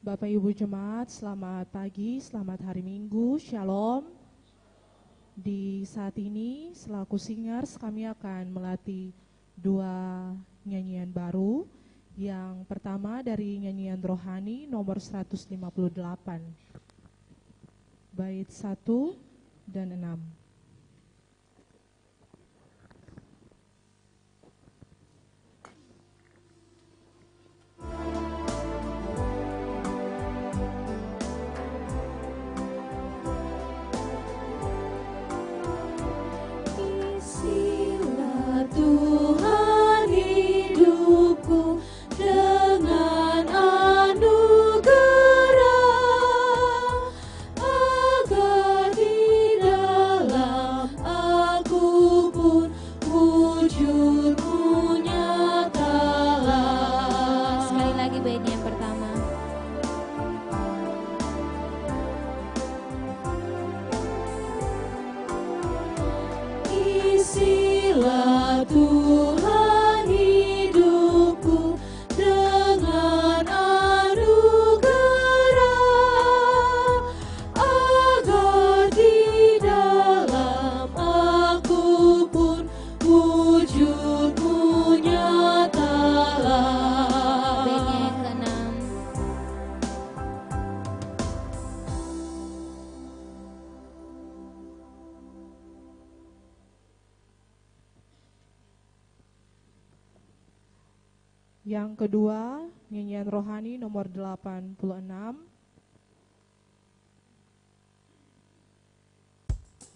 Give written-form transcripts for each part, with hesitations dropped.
Bapak Ibu Jemaat, selamat pagi, selamat hari Minggu, Shalom. Di saat ini, selaku singers, kami akan melatih dua nyanyian baru. Yang pertama dari nyanyian rohani nomor 158, bait 1 dan 6. Tuhan hidupku dengan anugerah, agar di dalam aku pun wujud-Mu nyatalah. Sekali lagi baitnya yang pertama. Isilah Tuhan hidupku dengan anugerah, agar di dalam aku pun wujud-Mu nyatalah. Baitnya yang keenam. Yang kedua, nyanyian rohani nomor 86,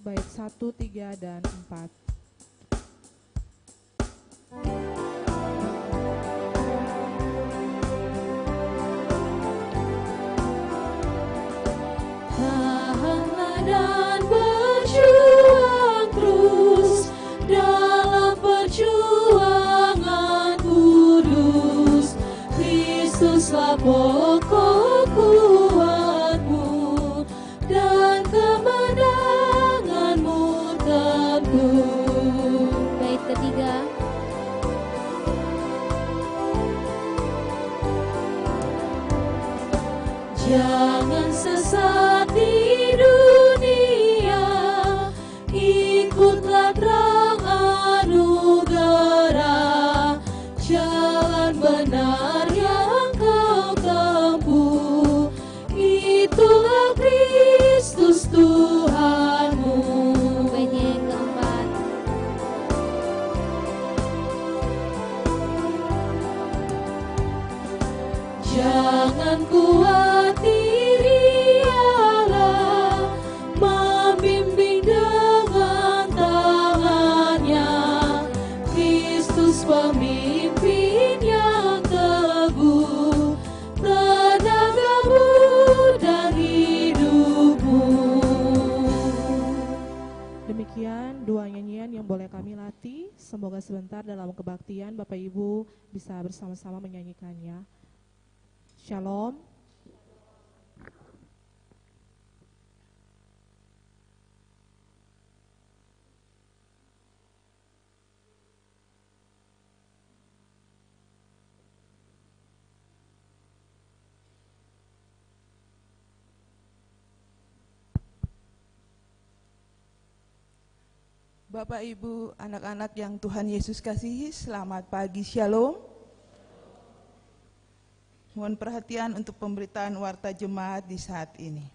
bait 1, 3, dan 4. Tahanlah dan berjuang terus dalam perjuangan kudus. Kristuslah pokok kuatmu dan kemenanganmu teguh. Bait ketiga. Jangan sesat di dunia, ikutlah terang anugerah. Jalan benar yang kau tempuh, itulah Kristus Tuhanmu. Baitnya yang keempat. Jangan khawatir, Allah membimbing dengan tangannya. Kristus pemimpin yang teguh, tenagamu dan hidupmu. Demikian dua nyanyian yang boleh kami latih. Semoga sebentar dalam kebaktian Bapak Ibu bisa bersama-sama menyanyikannya. Shalom. Bapak, Ibu, anak-anak yang Tuhan Yesus kasihi, selamat pagi, Shalom. Mohon perhatian untuk pemberitaan Warta Jemaat di saat ini.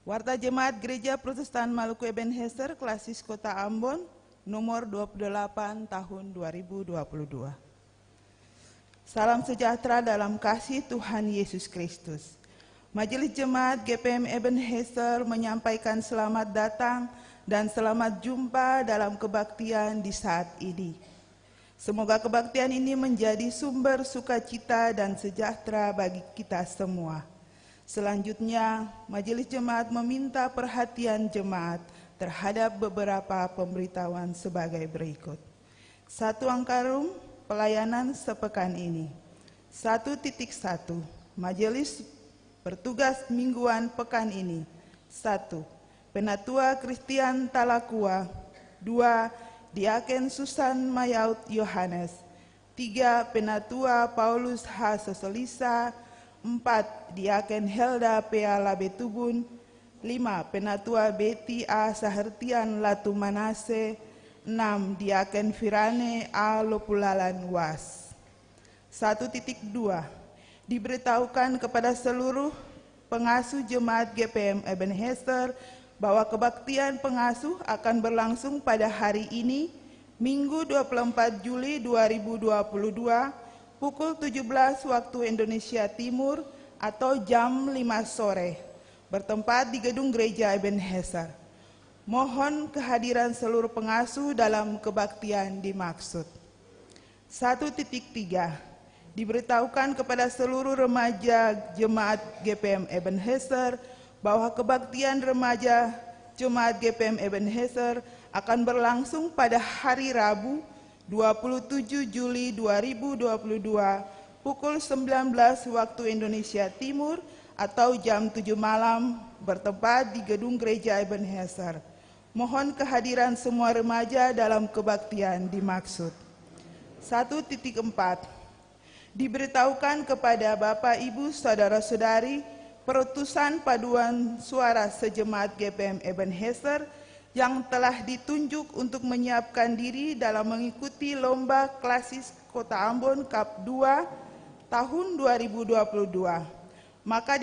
Warta Jemaat Gereja Protestan Maluku Ebenezer, Klasis Kota Ambon, nomor 28 tahun 2022. Salam sejahtera dalam kasih Tuhan Yesus Kristus. Majelis Jemaat GPM Ebenezer menyampaikan selamat datang dan selamat jumpa dalam kebaktian di saat ini. Semoga kebaktian ini menjadi sumber sukacita dan sejahtera bagi kita semua. Selanjutnya, Majelis Jemaat meminta perhatian jemaat terhadap beberapa pemberitahuan sebagai berikut. 1 Angkarum, pelayanan sepekan ini. 1.1 Majelis bertugas mingguan pekan ini. 1. Penatua Kristian Talakua. 2. Diaken Susan Mayaut Yohanes. 3. Penatua Paulus H. Sosolisa. 4. 4. Diaken Helda P.A. Labetubun. 5. Penatua Betty A. Sahertian Latu Manase. 6. Diaken Firane A. Lopulalan Was. 1.2. Diberitahukan kepada seluruh pengasuh jemaat GPM Ebenezer bahwa kebaktian pengasuh akan berlangsung pada hari ini, Minggu 24 Juli 2022, pukul 17 waktu Indonesia Timur atau jam 5 sore, bertempat di gedung gereja Ebenezer. Mohon kehadiran seluruh pengasuh dalam kebaktian dimaksud. 1.3. Diberitahukan kepada seluruh remaja jemaat GPM Ebenezer bahwa kebaktian remaja jemaat GPM Ebenezer akan berlangsung pada hari Rabu 27 Juli 2022 pukul 19 waktu Indonesia Timur atau jam 7 malam, bertempat di gedung gereja Ebenezer. Mohon kehadiran semua remaja dalam kebaktian dimaksud. 1.4. Diberitahukan kepada Bapak, Ibu, Saudara-saudari, perutusan paduan suara sejemaat GPM Ebenezer yang telah ditunjuk untuk menyiapkan diri dalam mengikuti lomba klasis Kota Ambon Cup 2 tahun 2022. Maka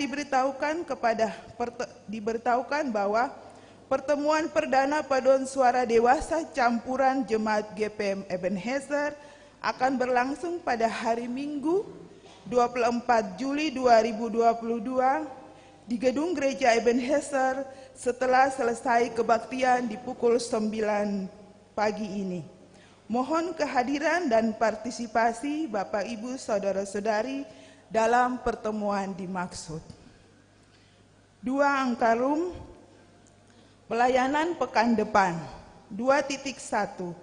diberitahukan bahwa pertemuan perdana paduan suara dewasa campuran jemaat GPM Ebenezer akan berlangsung pada hari Minggu 24 Juli 2022 di gedung gereja Ebenezer setelah selesai kebaktian di pukul 9 pagi ini. Mohon kehadiran dan partisipasi Bapak, Ibu, Saudara-saudari dalam pertemuan dimaksud. 2. Angkarum pelayanan pekan depan. 2.1.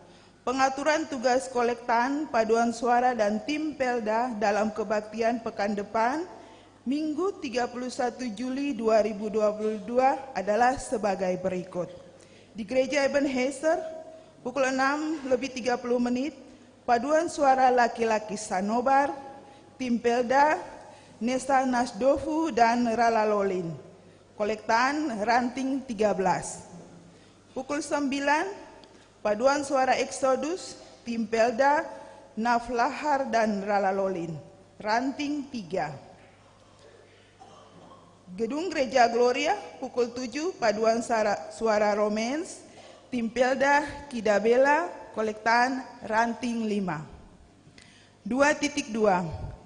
Pengaturan tugas kolektan, paduan suara dan tim Pelda dalam kebaktian pekan depan Minggu 31 Juli 2022 adalah sebagai berikut. Di Gereja Ebenezer pukul 6:30 paduan suara laki-laki Sanobar, tim Pelda, Nesa Nasdovu dan Ralalolin. Kolektan ranting 13. Pukul 9 paduan suara Exodus, tim Pelda, Naflahar dan Ralalolin, ranting 3. Gedung Gereja Gloria, pukul 7, paduan suara Romans, tim Pelda, Kidabela, kolektan, ranting 5. 2.2.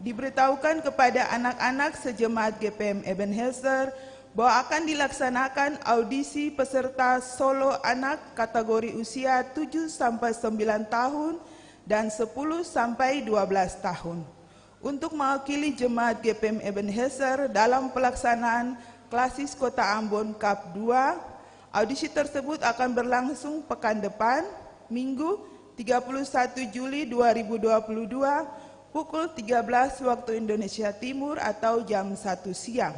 Diberitahukan kepada anak-anak sejemaat GPM Ebenezer bahwa akan dilaksanakan audisi peserta solo anak kategori usia 7-9 tahun dan 10-12 tahun untuk mewakili jemaat GPM Ebenezer dalam pelaksanaan klasis Kota Ambon Cup 2. Audisi tersebut akan berlangsung pekan depan, Minggu 31 Juli 2022 pukul 13 waktu Indonesia Timur atau jam 1 siang.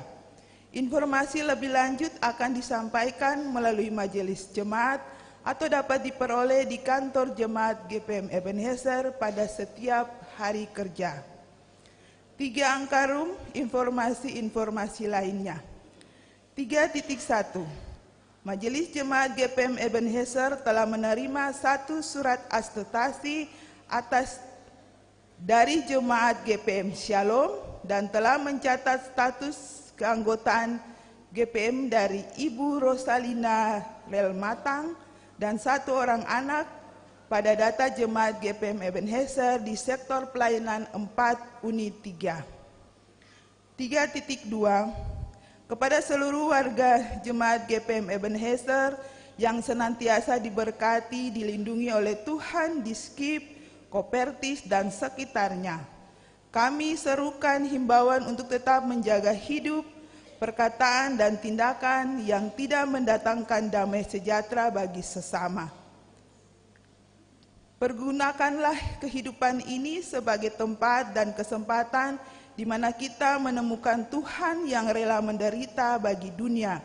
Informasi lebih lanjut akan disampaikan melalui majelis jemaat atau dapat diperoleh di kantor jemaat GPM Ebenezer pada setiap hari kerja. 3. Angkarum informasi-informasi lainnya. 3.1. Majelis Jemaat GPM Ebenezer telah menerima 1 surat akreditasi dari Jemaat GPM Shalom dan telah mencatat status keanggotaan GPM dari Ibu Rosalina Relmatang dan 1 orang anak pada data Jemaat GPM Ebenezer di sektor pelayanan 4 unit 3. 3.2. Kepada seluruh warga Jemaat GPM Ebenezer yang senantiasa diberkati, dilindungi oleh Tuhan di Skip, Kopertis, dan sekitarnya, kami serukan himbauan untuk tetap menjaga hidup, perkataan, dan tindakan yang tidak mendatangkan damai sejahtera bagi sesama. Pergunakanlah kehidupan ini sebagai tempat dan kesempatan di mana kita menemukan Tuhan yang rela menderita bagi dunia.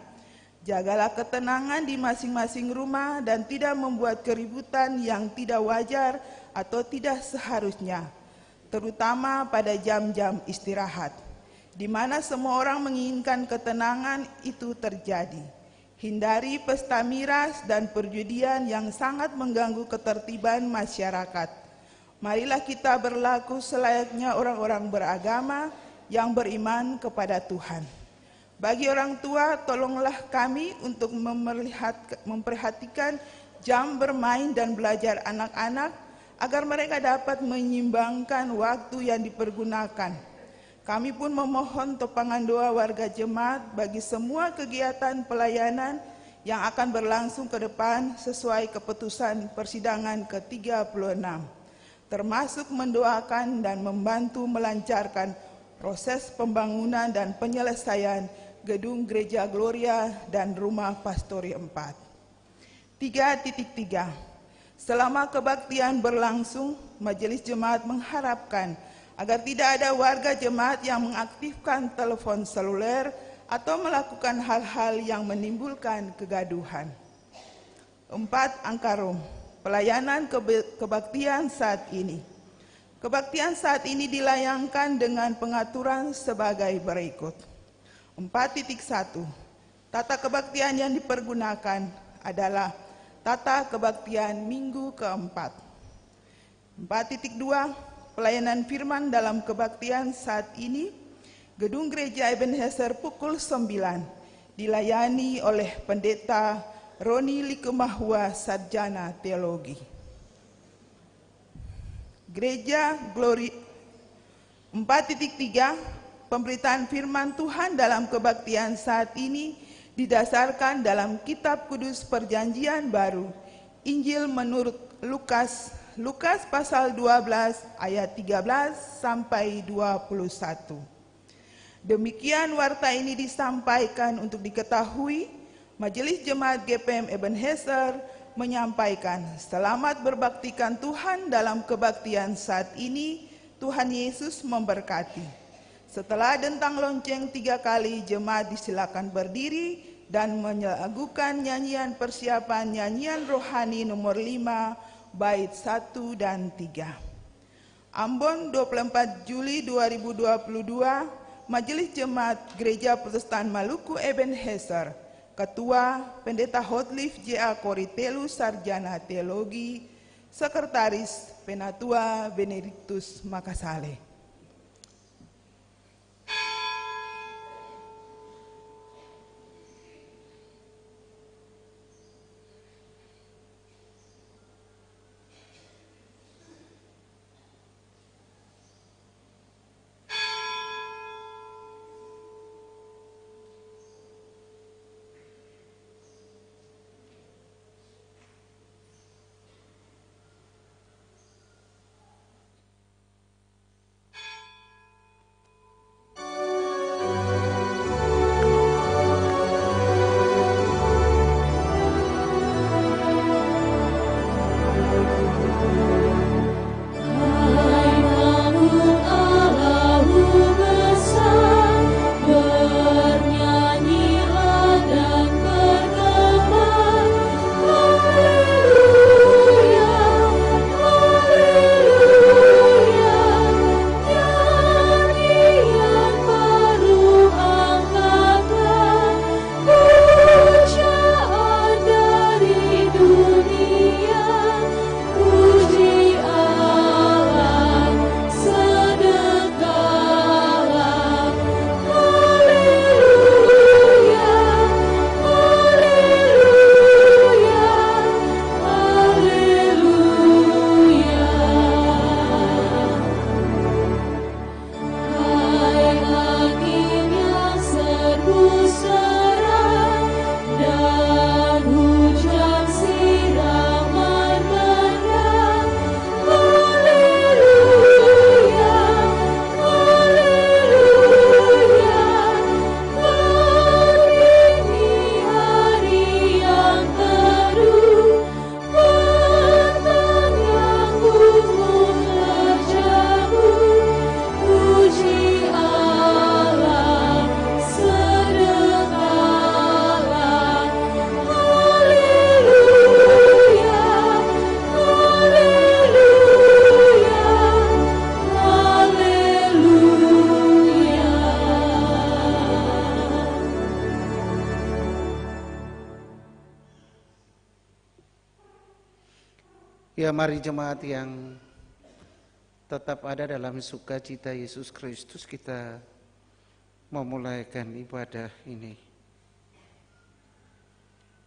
Jagalah ketenangan di masing-masing rumah dan tidak membuat keributan yang tidak wajar atau tidak seharusnya, terutama pada jam-jam istirahat. di mana semua orang menginginkan ketenangan itu terjadi. Hindari pesta miras dan perjudian yang sangat mengganggu ketertiban masyarakat. Marilah kita berlaku selayaknya orang-orang beragama yang beriman kepada Tuhan. Bagi orang tua, tolonglah kami untuk memperhatikan jam bermain dan belajar anak-anak agar mereka dapat menyimbangkan waktu yang dipergunakan. Kami pun memohon topangan doa warga jemaat bagi semua kegiatan pelayanan yang akan berlangsung ke depan sesuai keputusan persidangan ke-36, termasuk mendoakan dan membantu melancarkan proses pembangunan dan penyelesaian gedung Gereja Gloria dan Rumah Pastori 4. 3.3. Selama kebaktian berlangsung, Majelis Jemaat mengharapkan agar tidak ada warga jemaat yang mengaktifkan telepon seluler atau melakukan hal-hal yang menimbulkan kegaduhan. 4. Angkarum, pelayanan kebaktian saat ini. Kebaktian saat ini dilayangkan dengan pengaturan sebagai berikut. 4.1. Tata kebaktian yang dipergunakan adalah tata kebaktian minggu keempat. 4.2. Pelayanan firman dalam kebaktian saat ini, Gedung Gereja Ebenezer pukul 9, dilayani oleh Pendeta Roni Likumahua, Sarjana Teologi. Gereja Glory. 4.3. Pemberitaan firman Tuhan dalam kebaktian saat ini didasarkan dalam Kitab Kudus Perjanjian Baru, Injil menurut Lukas pasal 12 ayat 13 sampai 21. Demikian warta ini disampaikan untuk diketahui. Majelis Jemaat GPM Ebenezer menyampaikan selamat berbaktikan Tuhan dalam kebaktian saat ini. Tuhan Yesus memberkati. Setelah dentang lonceng 3 kali, jemaat disilakan berdiri dan melakukan nyanyian persiapan nyanyian rohani nomor 5 bait 1 dan 3. Ambon 24 Juli 2022, Majelis Jemaat Gereja Protestan Maluku Ebenezer, Ketua Pendeta Hotliff J.A. Koritelu, Sarjana Teologi, Sekretaris Penatua Benediktus Makasale. Ya, mari jemaat yang tetap ada dalam sukacita Yesus Kristus, kita memulaikan ibadah ini.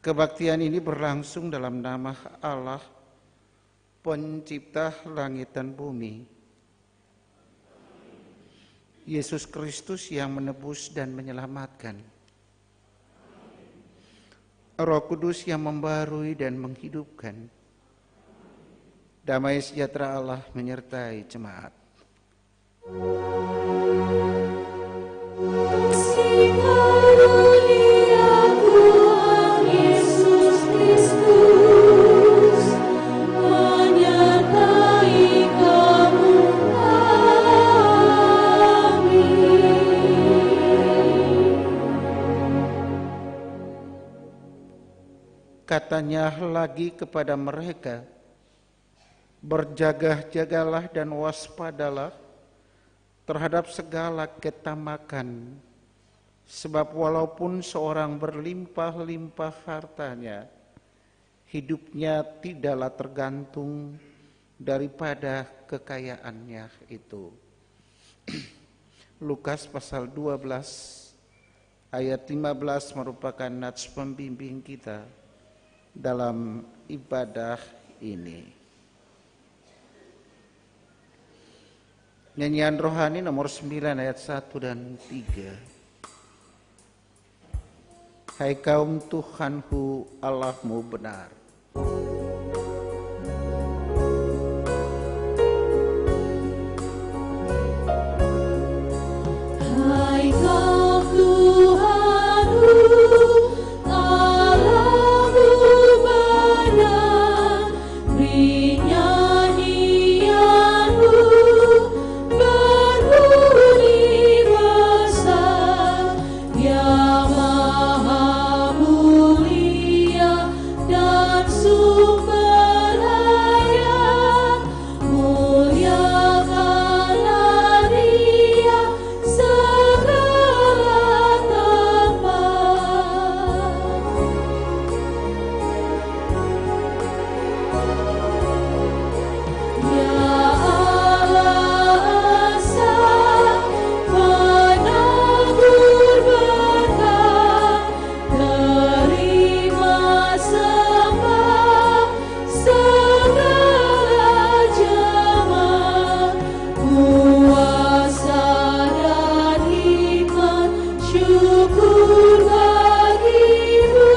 Kebaktian ini berlangsung dalam nama Allah, Pencipta langit dan bumi, Yesus Kristus yang menebus dan menyelamatkan, Roh Kudus yang membarui dan menghidupkan. Damai sejahtera Allah menyertai jemaat. Kasih karunia Tuhan Yesus Kristus menyertai kamu. Katanya lagi kepada mereka, berjaga-jagalah dan waspadalah terhadap segala ketamakan, sebab walaupun seorang berlimpah-limpah hartanya, hidupnya tidaklah tergantung daripada kekayaannya itu. Lukas pasal 12 ayat 15 merupakan nats pembimbing kita dalam ibadah ini. Nyanyian rohani nomor 9 ayat 1 dan 3. Hai kaum Tuhanku, Allahmu benar. Hai kaum Tuhanku, Allahmu benar, beri nyanyianmu berbunyi besar, yang maha mulia dan sumber hayat, muliakanlah Dia segala tempat. Ya Allah Esa, penanggur berkat, terima sembah segala jemaat, kuasa dan hikmat, syukur bagimu,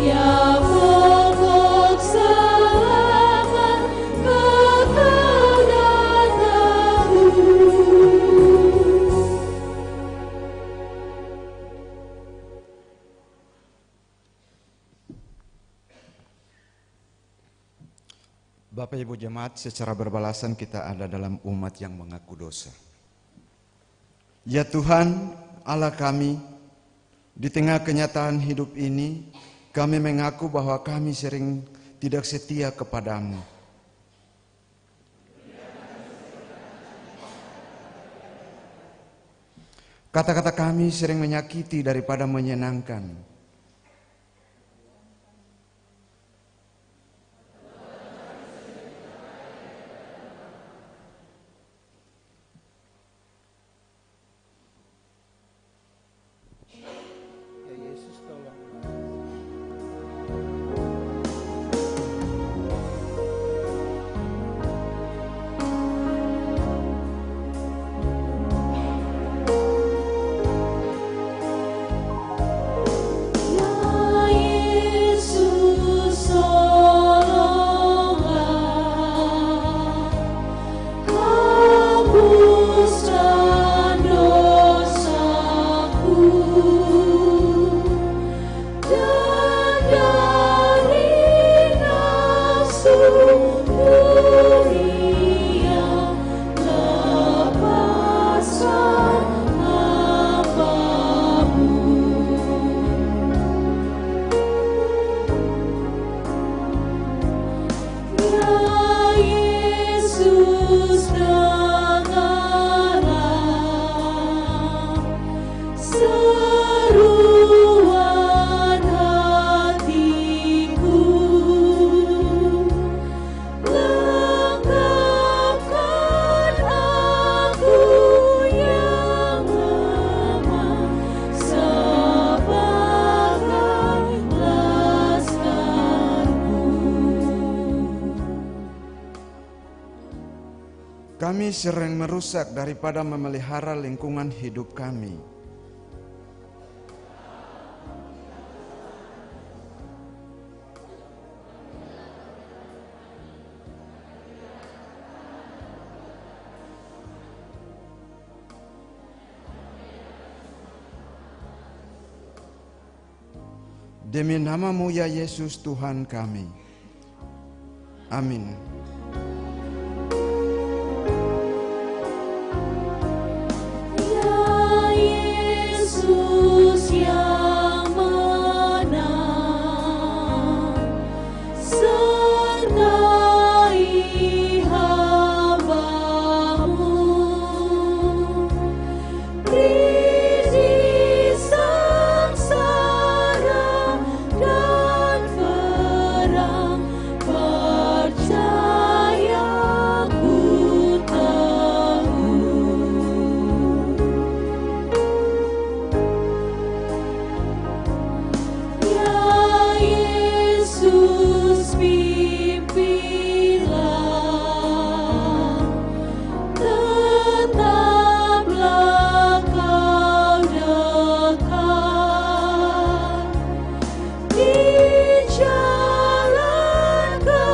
ya pokok selamat, bekal dan tebus. Bapak Ibu jemaat, secara berbalasan kita ada dalam umat yang mengaku dosa. Ya Tuhan, Allah kami, di tengah kenyataan hidup ini, kami mengaku bahwa kami sering tidak setia kepadamu. Kata-kata kami sering menyakiti daripada menyenangkan. Ya Yesus, tolong. Ya Yesus, tolonglah, hapuskan dosaku, dan dari nafsu dunia lepaskan hamba-Mu. Ya Yesus, dengarlah seruan hatiku, kami sering merusak daripada memelihara lingkungan hidup kami. Demi nama-Mu ya Yesus Tuhan kami. Amin. Ya Yesus yang menang, sertai hamba-Mu, beri sengsara dan perang, percaya ku teguh. Ya Yesus pimpinlah, tetaplah Kau dekat di jalan ke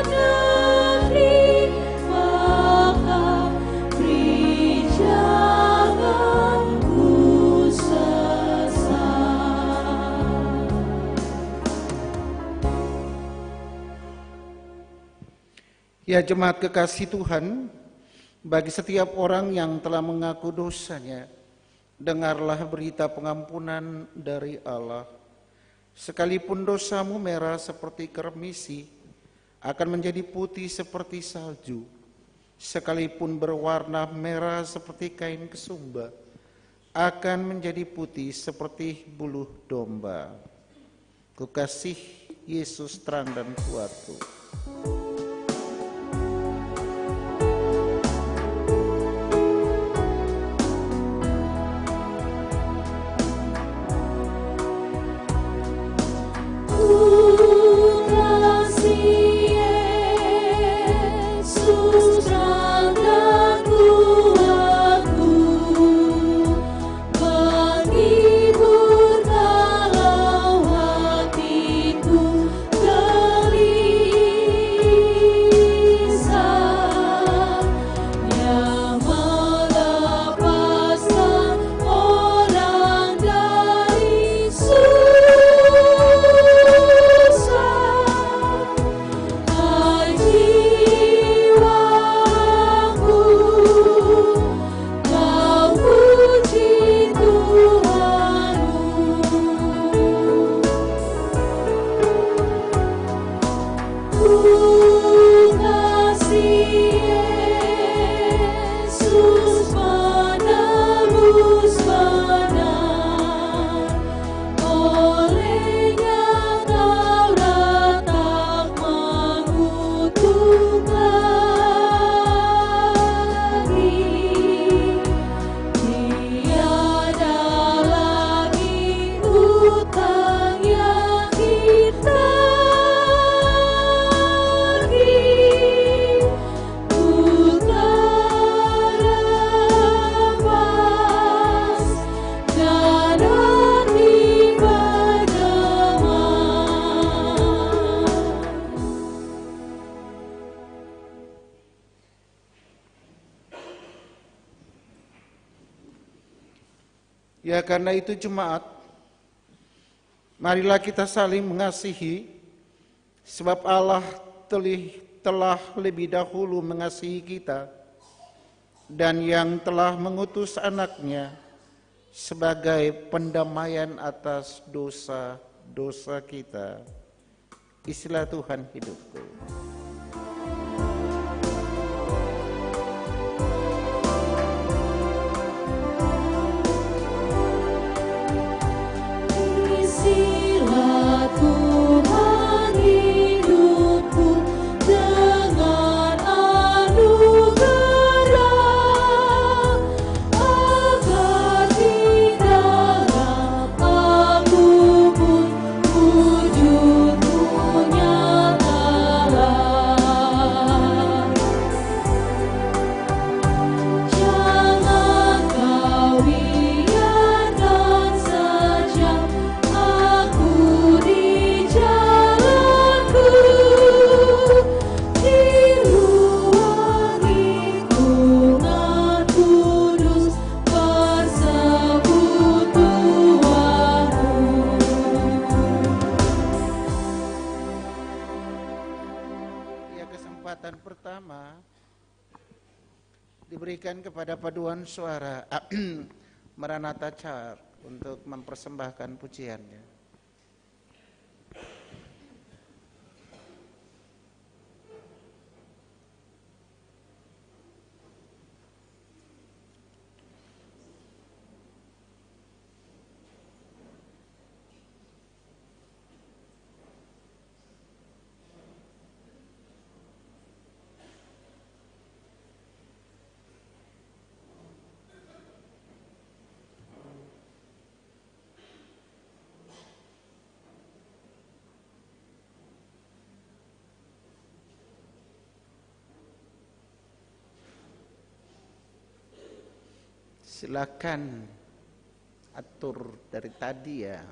negeri, maka beri jangan ku sesat. Ya jemaat kekasih Tuhan, bagi setiap orang yang telah mengaku dosanya, dengarlah berita pengampunan dari Allah. Sekalipun dosamu merah seperti kermisi, akan menjadi putih seperti salju. Sekalipun berwarna merah seperti kain kesumba, akan menjadi putih seperti buluh domba. Kukasih Yesus terang dan kuatku. Ku kasih Yesus terang dan kuatku, menghibur kalau hatiku gelisah, yang melepaskan orang dari jiwaku, kau puji Tuhanmu. Ku kasih Yesus menebus benar, olehnya kau retak mengutuk lagi. Tiada lagi hutang yang kita tagih, ku terbebas dan hati berdamai. Ya karena itu jemaat, marilah kita saling mengasihi, sebab Allah telah lebih dahulu mengasihi kita, dan yang telah mengutus anaknya sebagai pendamaian atas dosa-dosa kita. Istilah Tuhan hidupku. Isilah Tuhan hidupku dengan anugerah, agar di dalam aku pun wujudmu nyata. kesempatan pertama diberikan kepada paduan suara Maranatha Church untuk mempersembahkan pujiannya. Silakan atur dari tadi ya.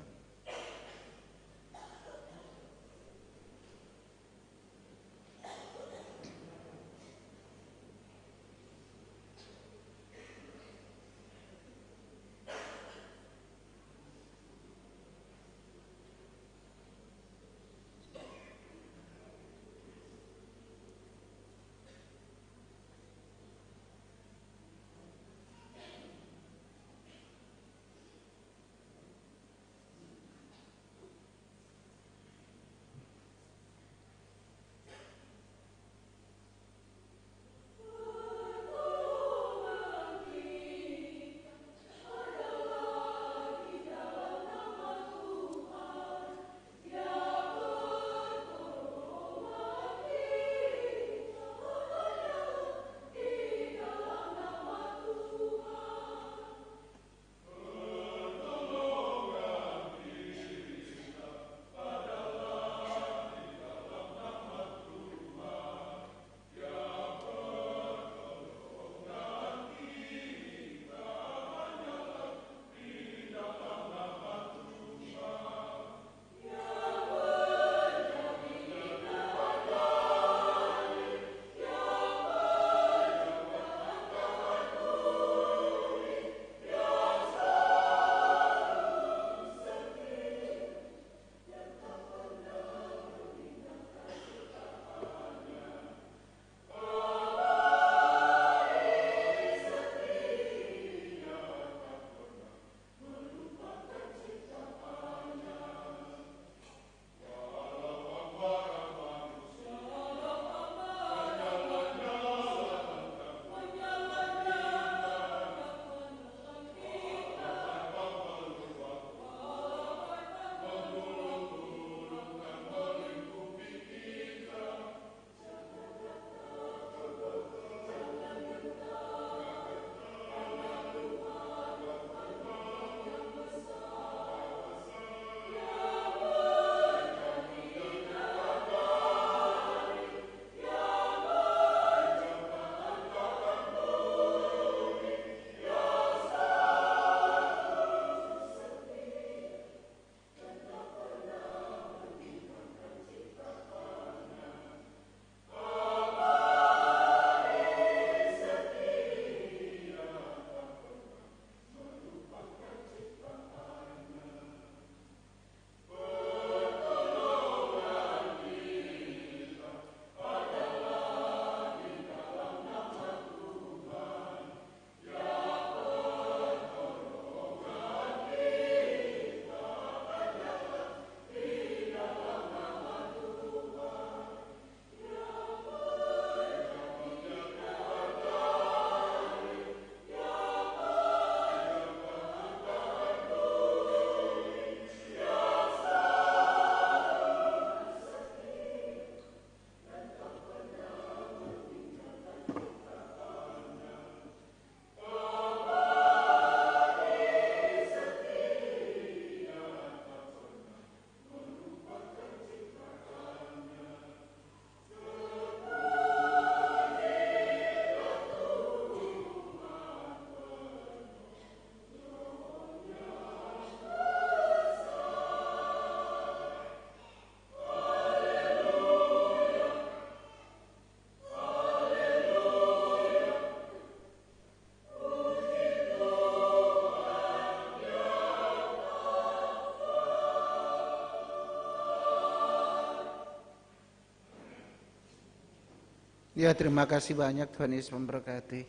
Ya, terima kasih banyak, Tuhan Yesus memberkati.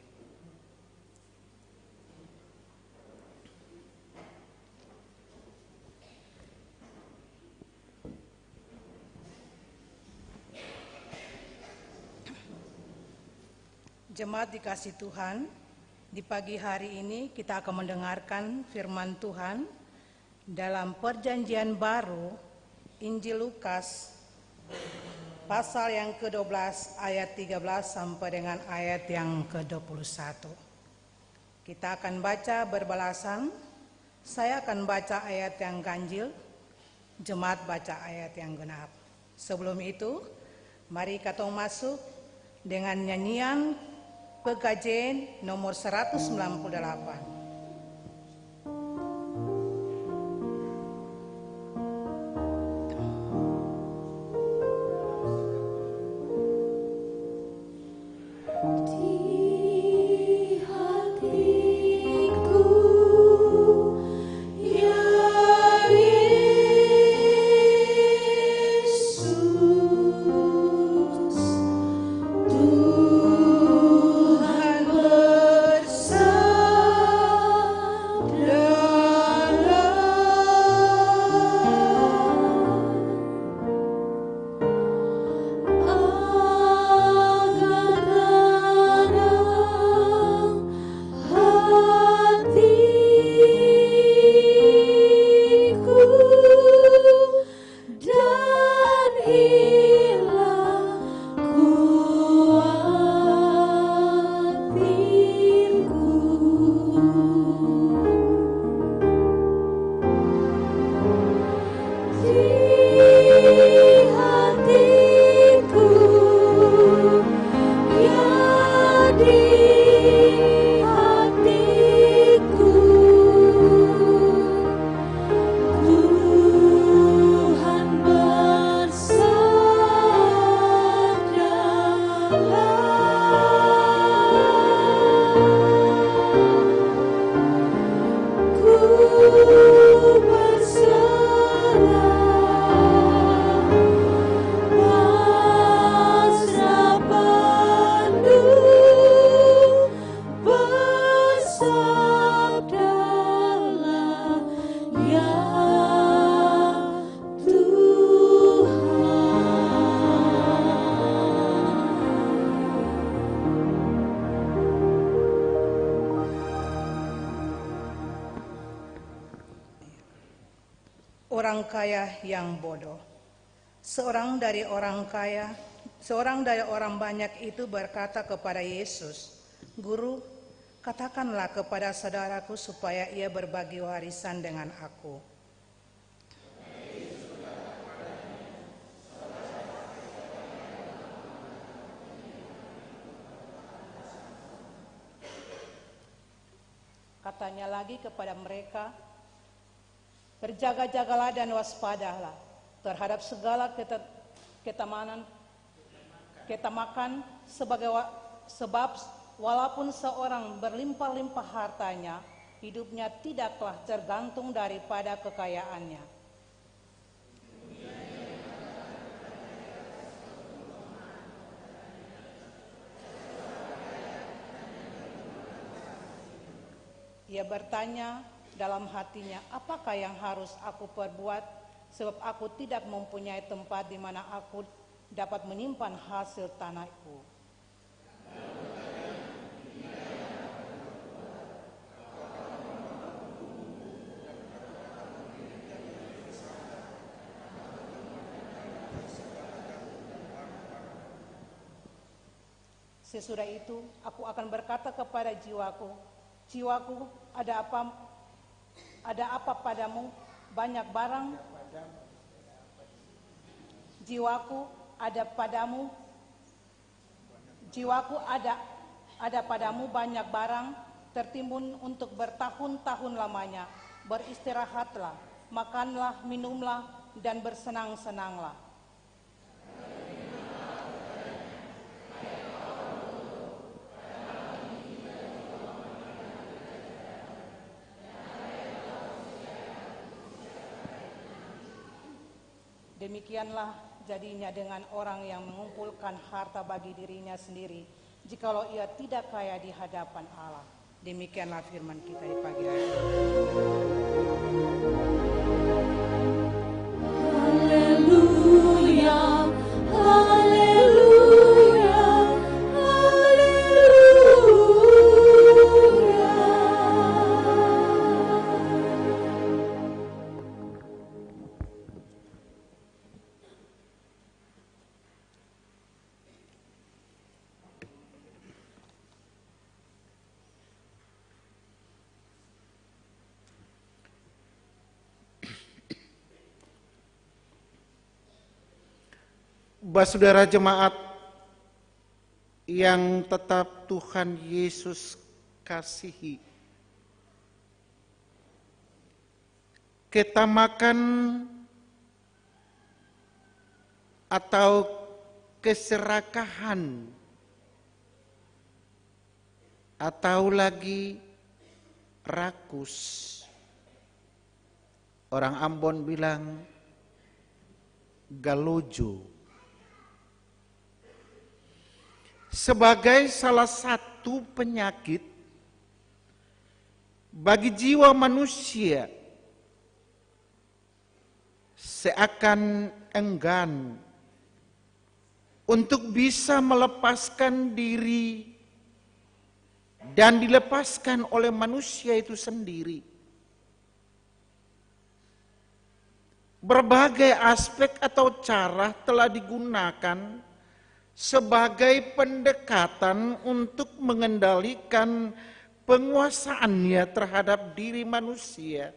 Jemaat dikasih Tuhan, di pagi hari ini kita akan mendengarkan firman Tuhan dalam Perjanjian Baru, Injil Lukas, pasal yang ke-12 ayat 13 sampai dengan ayat yang ke-21. Kita akan baca berbalasan, saya akan baca ayat yang ganjil, jemaat baca ayat yang genap. Sebelum itu, mari kita masuk dengan nyanyian Pegajen nomor 198. Orang kaya yang bodoh. Seorang dari orang banyak itu berkata kepada Yesus, "Guru, katakanlah kepada saudaraku supaya ia berbagi warisan dengan aku." Katanya lagi kepada mereka, "Berjaga-jagalah dan waspadalah terhadap segala ketamakan sebab walaupun seorang berlimpah-limpah hartanya, hidupnya tidaklah tergantung daripada kekayaannya." Ia bertanya dalam hatinya, "Apakah yang harus aku perbuat? Sebab aku tidak mempunyai tempat di mana aku dapat menyimpan hasil tanahku." Sesudah itu aku akan berkata kepada jiwaku, "Jiwaku, ada apa padamu banyak barang? Jiwaku, ada padamu banyak barang tertimbun untuk bertahun-tahun lamanya. Beristirahatlah, makanlah, minumlah, dan bersenang-senanglah." jadinya dengan orang yang mengumpulkan harta bagi dirinya sendiri, jikalau ia tidak kaya di hadapan Allah. Demikianlah firman kita di pagi hari ini. Haleluya, haleluya, haleluya. Saudara jemaat yang tetap Tuhan Yesus kasihi, ketamakan atau keserakahan atau lagi rakus, orang Ambon bilang galojo, sebagai salah satu penyakit bagi jiwa manusia, seakan enggan untuk bisa melepaskan diri dan dilepaskan oleh manusia itu sendiri. Berbagai aspek atau cara telah digunakan sebagai pendekatan untuk mengendalikan penguasaannya terhadap diri manusia.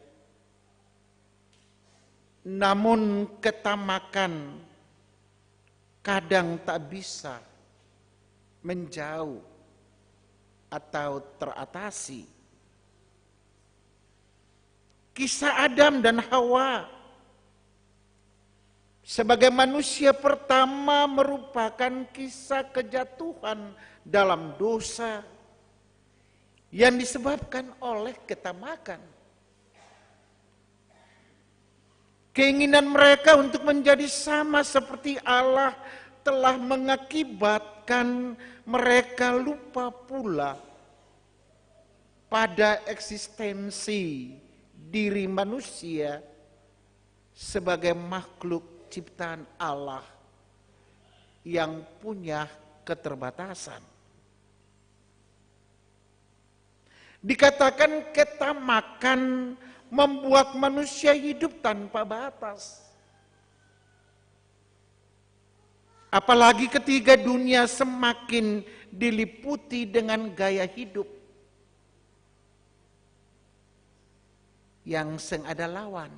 Namun ketamakan kadang tak bisa menjauh atau teratasi. Kisah Adam dan Hawa sebagai manusia pertama merupakan kisah kejatuhan dalam dosa yang disebabkan oleh ketamakan. Keinginan mereka untuk menjadi sama seperti Allah telah mengakibatkan mereka lupa pula pada eksistensi diri manusia sebagai makhluk ciptaan Allah yang punya keterbatasan. Dikatakan ketamakan membuat manusia hidup tanpa batas. Apalagi ketika dunia semakin diliputi dengan gaya hidup yang sengada lawan,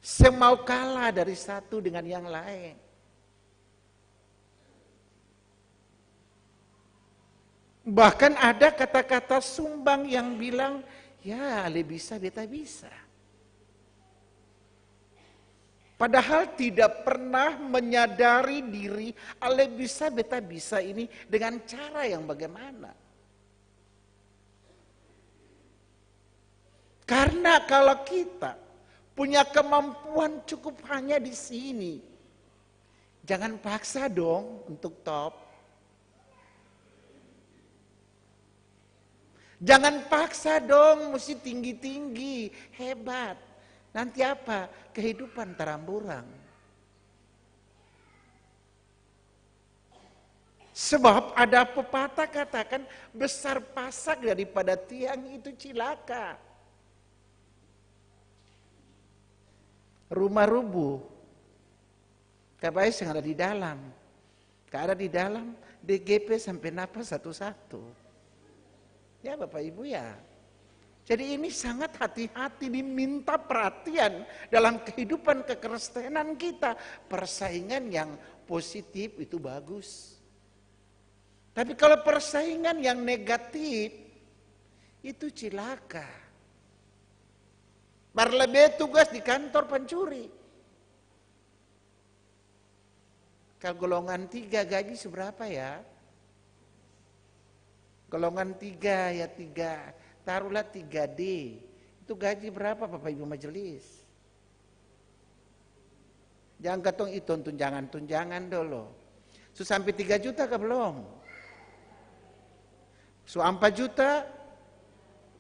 semau kalah dari satu dengan yang lain. Bahkan ada kata-kata sumbang yang bilang, ya ale bisa beta bisa. Padahal tidak pernah menyadari diri ale bisa beta bisa ini dengan cara yang bagaimana. Karena kalau kita punya kemampuan cukup hanya di sini, jangan paksa dong untuk top. Jangan paksa dong mesti tinggi-tinggi, hebat. Nanti apa? Kehidupan teramburang. Sebab ada pepatah katakan besar pasak daripada tiang itu cilaka. Rumah rubuh, kabai yang ada di dalam. Ada di dalam, DGP sampai napas satu-satu. Ya Bapak Ibu ya. Jadi ini sangat hati-hati, diminta perhatian dalam kehidupan kekristenan kita. Persaingan yang positif itu bagus. Tapi kalau persaingan yang negatif, itu cilaka. Berlebih tugas di kantor pencuri. Kalau golongan 3 gaji seberapa ya? Golongan 3 ya 3, taruhlah 3D. Itu gaji berapa Bapak Ibu majelis? Jangan katong itu tunjangan dulu. Su sampai 3 juta ke belum? Su 4 juta?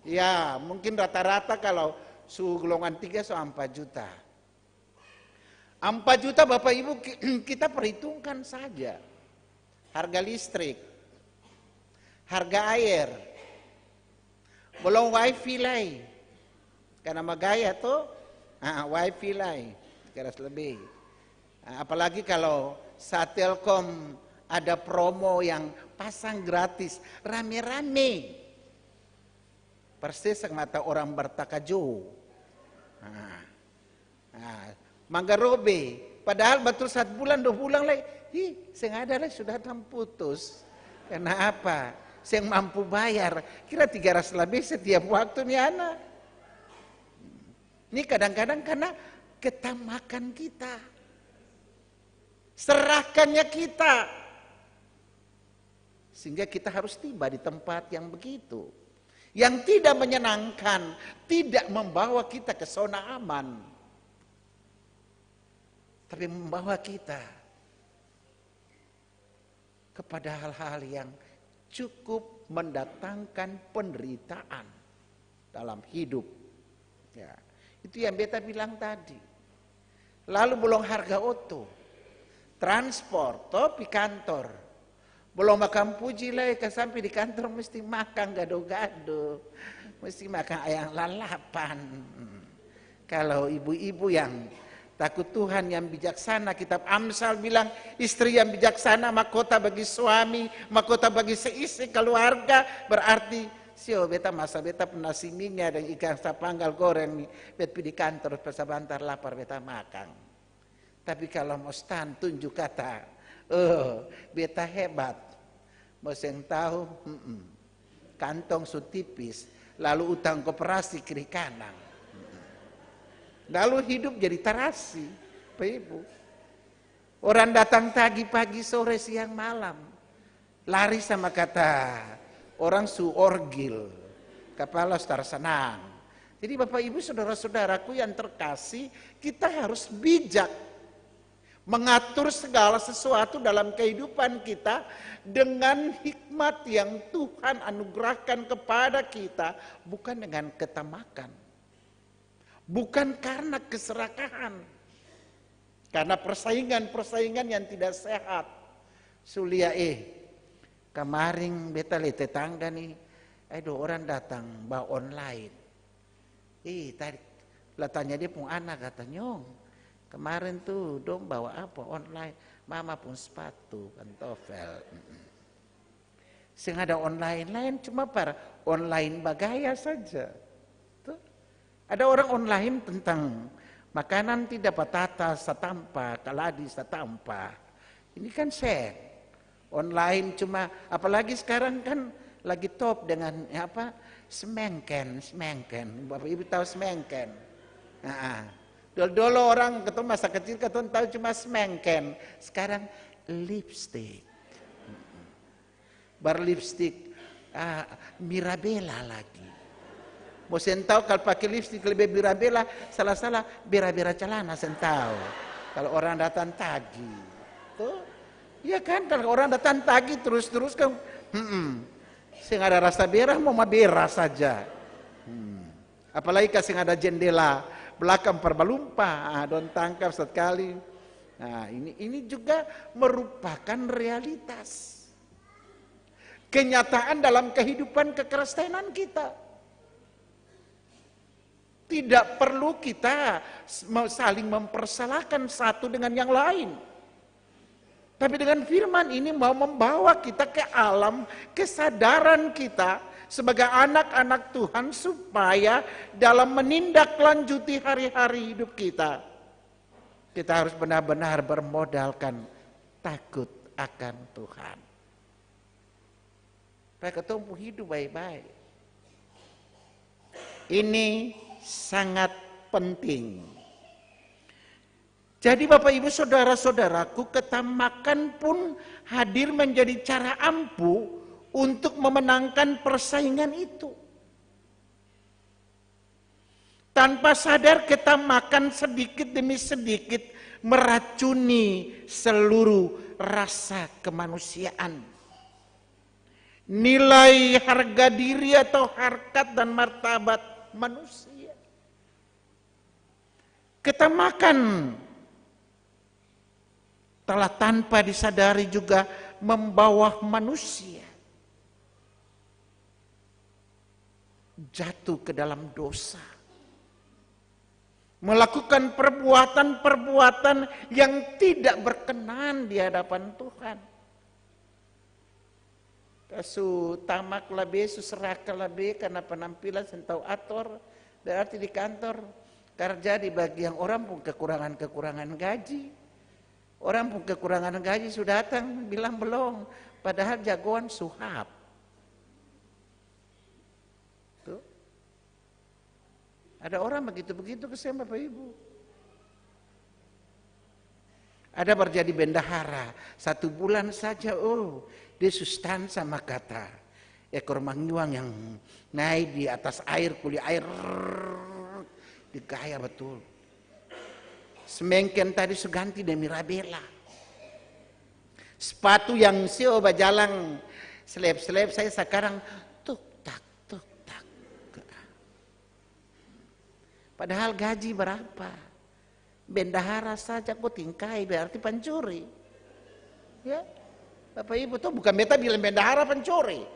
Ya, mungkin rata-rata kalau su golongan 3 su 4 juta. 4 juta Bapak Ibu kita perhitungkan saja. Harga listrik, harga air, belum wifi lagi. Karena magaya tuh, wifi lagi, keras lebih. Apalagi kalau saat Telkom ada promo yang pasang gratis, rame-rame. Persis mata orang bertakajo. Manggarobe, padahal betul 1 bulan 2 bulan lagi, sengaja lah sudah putus. Kenapa? Saya mampu bayar, kira 300 lebih setiap waktu nih anak. Ini kadang-kadang karena ketamakan kita, serahkannya kita, sehingga kita harus tiba di tempat yang begitu, yang tidak menyenangkan, tidak membawa kita ke zona aman, tapi membawa kita kepada hal-hal yang cukup mendatangkan penderitaan dalam hidup. Ya, itu yang beta bilang tadi. Lalu belum harga oto, transport, topi kantor, belum makan puji lah, sampai di kantor mesti makan gado-gado, mesti makan ayam lalapan. Kalau ibu-ibu yang takut Tuhan, yang bijaksana, kitab Amsal bilang istri yang bijaksana mahkota bagi suami, mahkota bagi seisi keluarga. Berarti sio beta masa beta pernah siminya dan ikan sapanggal goreng beta di kantor sebentar lapar beta makan. Tapi kalau mau stand tunjuk kata, beta hebat, mau yang tahu kantong su tipis, lalu utang koperasi kiri kanan. Lalu hidup jadi tarasi, Pak Ibu. Orang datang pagi, sore, siang, malam. Lari sama kata orang su orgil, kepala star senang. Jadi Bapak Ibu saudara-saudaraku yang terkasih, kita harus bijak mengatur segala sesuatu dalam kehidupan kita dengan hikmat yang Tuhan anugerahkan kepada kita, bukan dengan ketamakan. Bukan karena keserakahan, karena persaingan yang tidak sehat. Sulia kemarin beta lihat tetangga nih, ada orang datang bawa online. Tadi lah tanya dia pun anak kata nyong, kemarin tuh dong bawa apa online, mama pun sepatu pantofel. Sing ada online lain cuma para online bagaya saja. Ada orang online tentang makanan tidak patata satampa, kaladi satampa. Ini kan online cuma, apalagi sekarang kan lagi top dengan semengken. Bapak Ibu tahu semengken? Dulu orang ketemu masa kecil ketemu tahu cuma semengken. Sekarang lipstick. Berlipstick Mirabella lagi. Mau sentau kalau pakai lipstick lebih birabela, salah-salah bira-bira celana sentau. Kalau orang datang tagi, tuh, ya kan? Kalau orang datang tagi terus kan, sing ada rasa berah mau berah saja. Apalagi kasih ada jendela belakang perbalumpa, don tangkap sekali. Nah ini juga merupakan realitas, kenyataan dalam kehidupan kekristenan kita. Tidak perlu kita saling mempersalahkan satu dengan yang lain. Tapi dengan firman ini mau membawa kita ke alam kesadaran kita sebagai anak-anak Tuhan, supaya dalam menindaklanjuti hari-hari hidup kita, kita harus benar-benar bermodalkan takut akan Tuhan. Supaya ketemu hidup baik-baik. Ini sangat penting. Jadi Bapak Ibu saudara-saudaraku, ketamakan pun hadir menjadi cara ampuh untuk memenangkan persaingan itu. Tanpa sadar ketamakan sedikit demi sedikit meracuni seluruh rasa kemanusiaan. Nilai harga diri atau harkat dan martabat manusia. Ketamakan telah tanpa disadari juga membawa manusia jatuh ke dalam dosa, melakukan perbuatan-perbuatan yang tidak berkenan di hadapan Tuhan. Kasu tamak labe, susraka labe karena penampilan sentau ator, berarti di kantor kerja di bagian orang pun kekurangan gaji. Orang pun kekurangan gaji sudah datang bilang belum, padahal jagoan suhab. Tuh. Ada orang begitu-begitu kesian Bapak Ibu. Ada berjadi bendahara 1 bulan saja, dia sustan sama kata ekor mangyuang yang naik di atas air, kuli air digaya betul. Semengken tadi suganti demi Mirabella. Sepatu yang sio bajalang seleb-seleb saya sekarang tuk tak. Padahal gaji berapa? Bendahara saja kok tingkai berarti pencuri. Ya. Bapak Ibu tuh bukan beta bilang bendahara pencuri.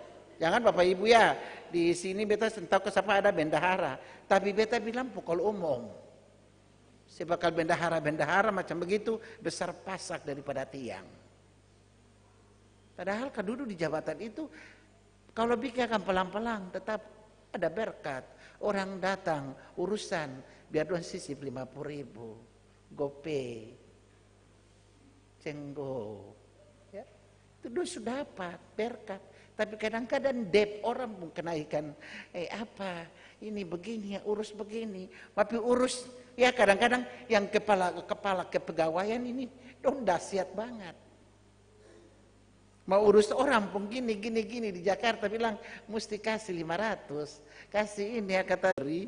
Jangan Bapak Ibu ya, di sini beta tahu kesapa ada bendahara, tapi beta bilang pukul umum. Sebakal bendahara macam begitu besar pasak daripada tiang. Padahal duduk di jabatan itu kalau bikin akan pelan-pelan tetap ada berkat. Orang datang urusan biar doang sisip 50.000 gopay, cenggo, ya itu doang sudah dapat berkat. Tapi kadang-kadang dep orang pun kenaikan, apa ini begini ya urus begini, tapi urus ya kadang-kadang yang kepala kepegawaian ini dong dahsyat banget. Mau urus orang pun gini di Jakarta bilang mesti kasih 500, kasih ini ya kata dari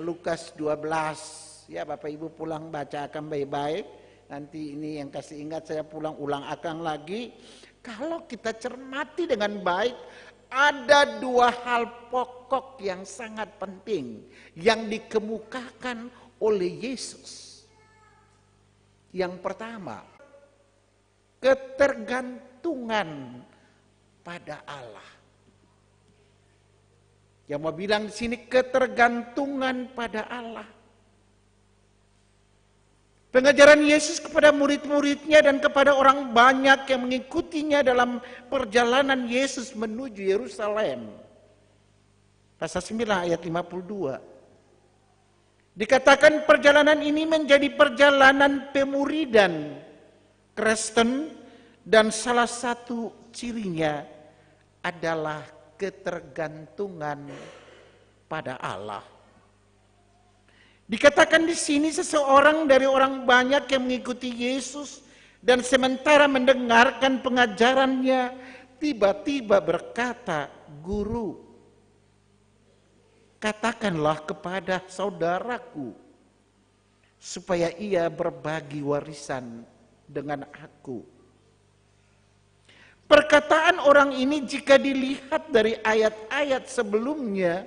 Lukas 12 ya Bapak Ibu pulang baca akan baik-baik. Nanti ini yang kasih ingat saya pulang ulang akan lagi. Kalau kita cermati dengan baik, ada 2 hal pokok yang sangat penting yang dikemukakan oleh Yesus. Yang pertama, ketergantungan pada Allah. Yang mau bilang di sini ketergantungan pada Allah. Pengajaran Yesus kepada murid-muridnya dan kepada orang banyak yang mengikutinya dalam perjalanan Yesus menuju Yerusalem. Pasal 9 ayat 52. Dikatakan perjalanan ini menjadi perjalanan pemuridan Kristen dan salah satu cirinya adalah ketergantungan pada Allah. Dikatakan di sini seseorang dari orang banyak yang mengikuti Yesus dan sementara mendengarkan pengajarannya tiba-tiba berkata, "Guru, katakanlah kepada saudaraku supaya ia berbagi warisan dengan aku." Perkataan orang ini jika dilihat dari ayat-ayat sebelumnya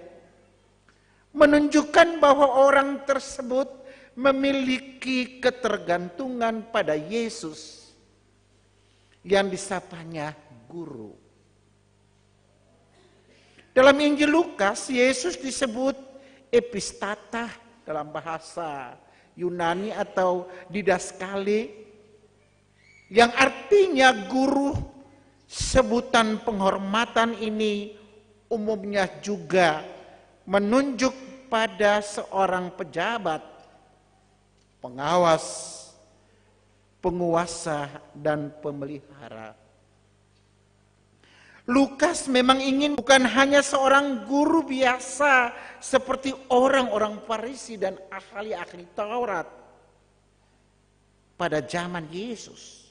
menunjukkan bahwa orang tersebut memiliki ketergantungan pada Yesus yang disapanya guru. Dalam Injil Lukas, Yesus disebut epistata dalam bahasa Yunani atau didaskale, yang artinya guru. Sebutan penghormatan ini umumnya juga menunjuk pada seorang pejabat, pengawas, penguasa, dan pemelihara. Lukas memang ingin bukan hanya seorang guru biasa seperti orang-orang Farisi dan ahli-ahli Taurat pada zaman Yesus.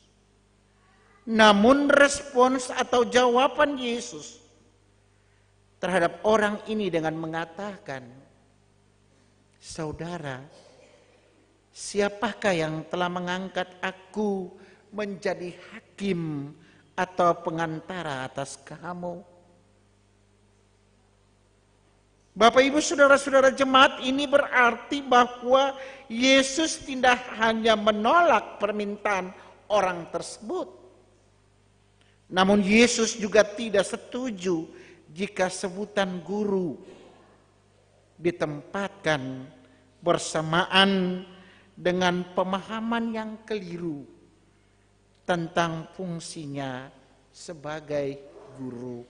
Namun respons atau jawaban Yesus terhadap orang ini dengan mengatakan, "Saudara, siapakah yang telah mengangkat aku menjadi hakim atau pengantara atas kamu? Bapak Ibu saudara-saudara jemaat, ini berarti bahwa Yesus tidak hanya menolak permintaan orang tersebut. Namun Yesus juga tidak setuju jika sebutan guru ditempatkan bersamaan dengan pemahaman yang keliru tentang fungsinya sebagai guru.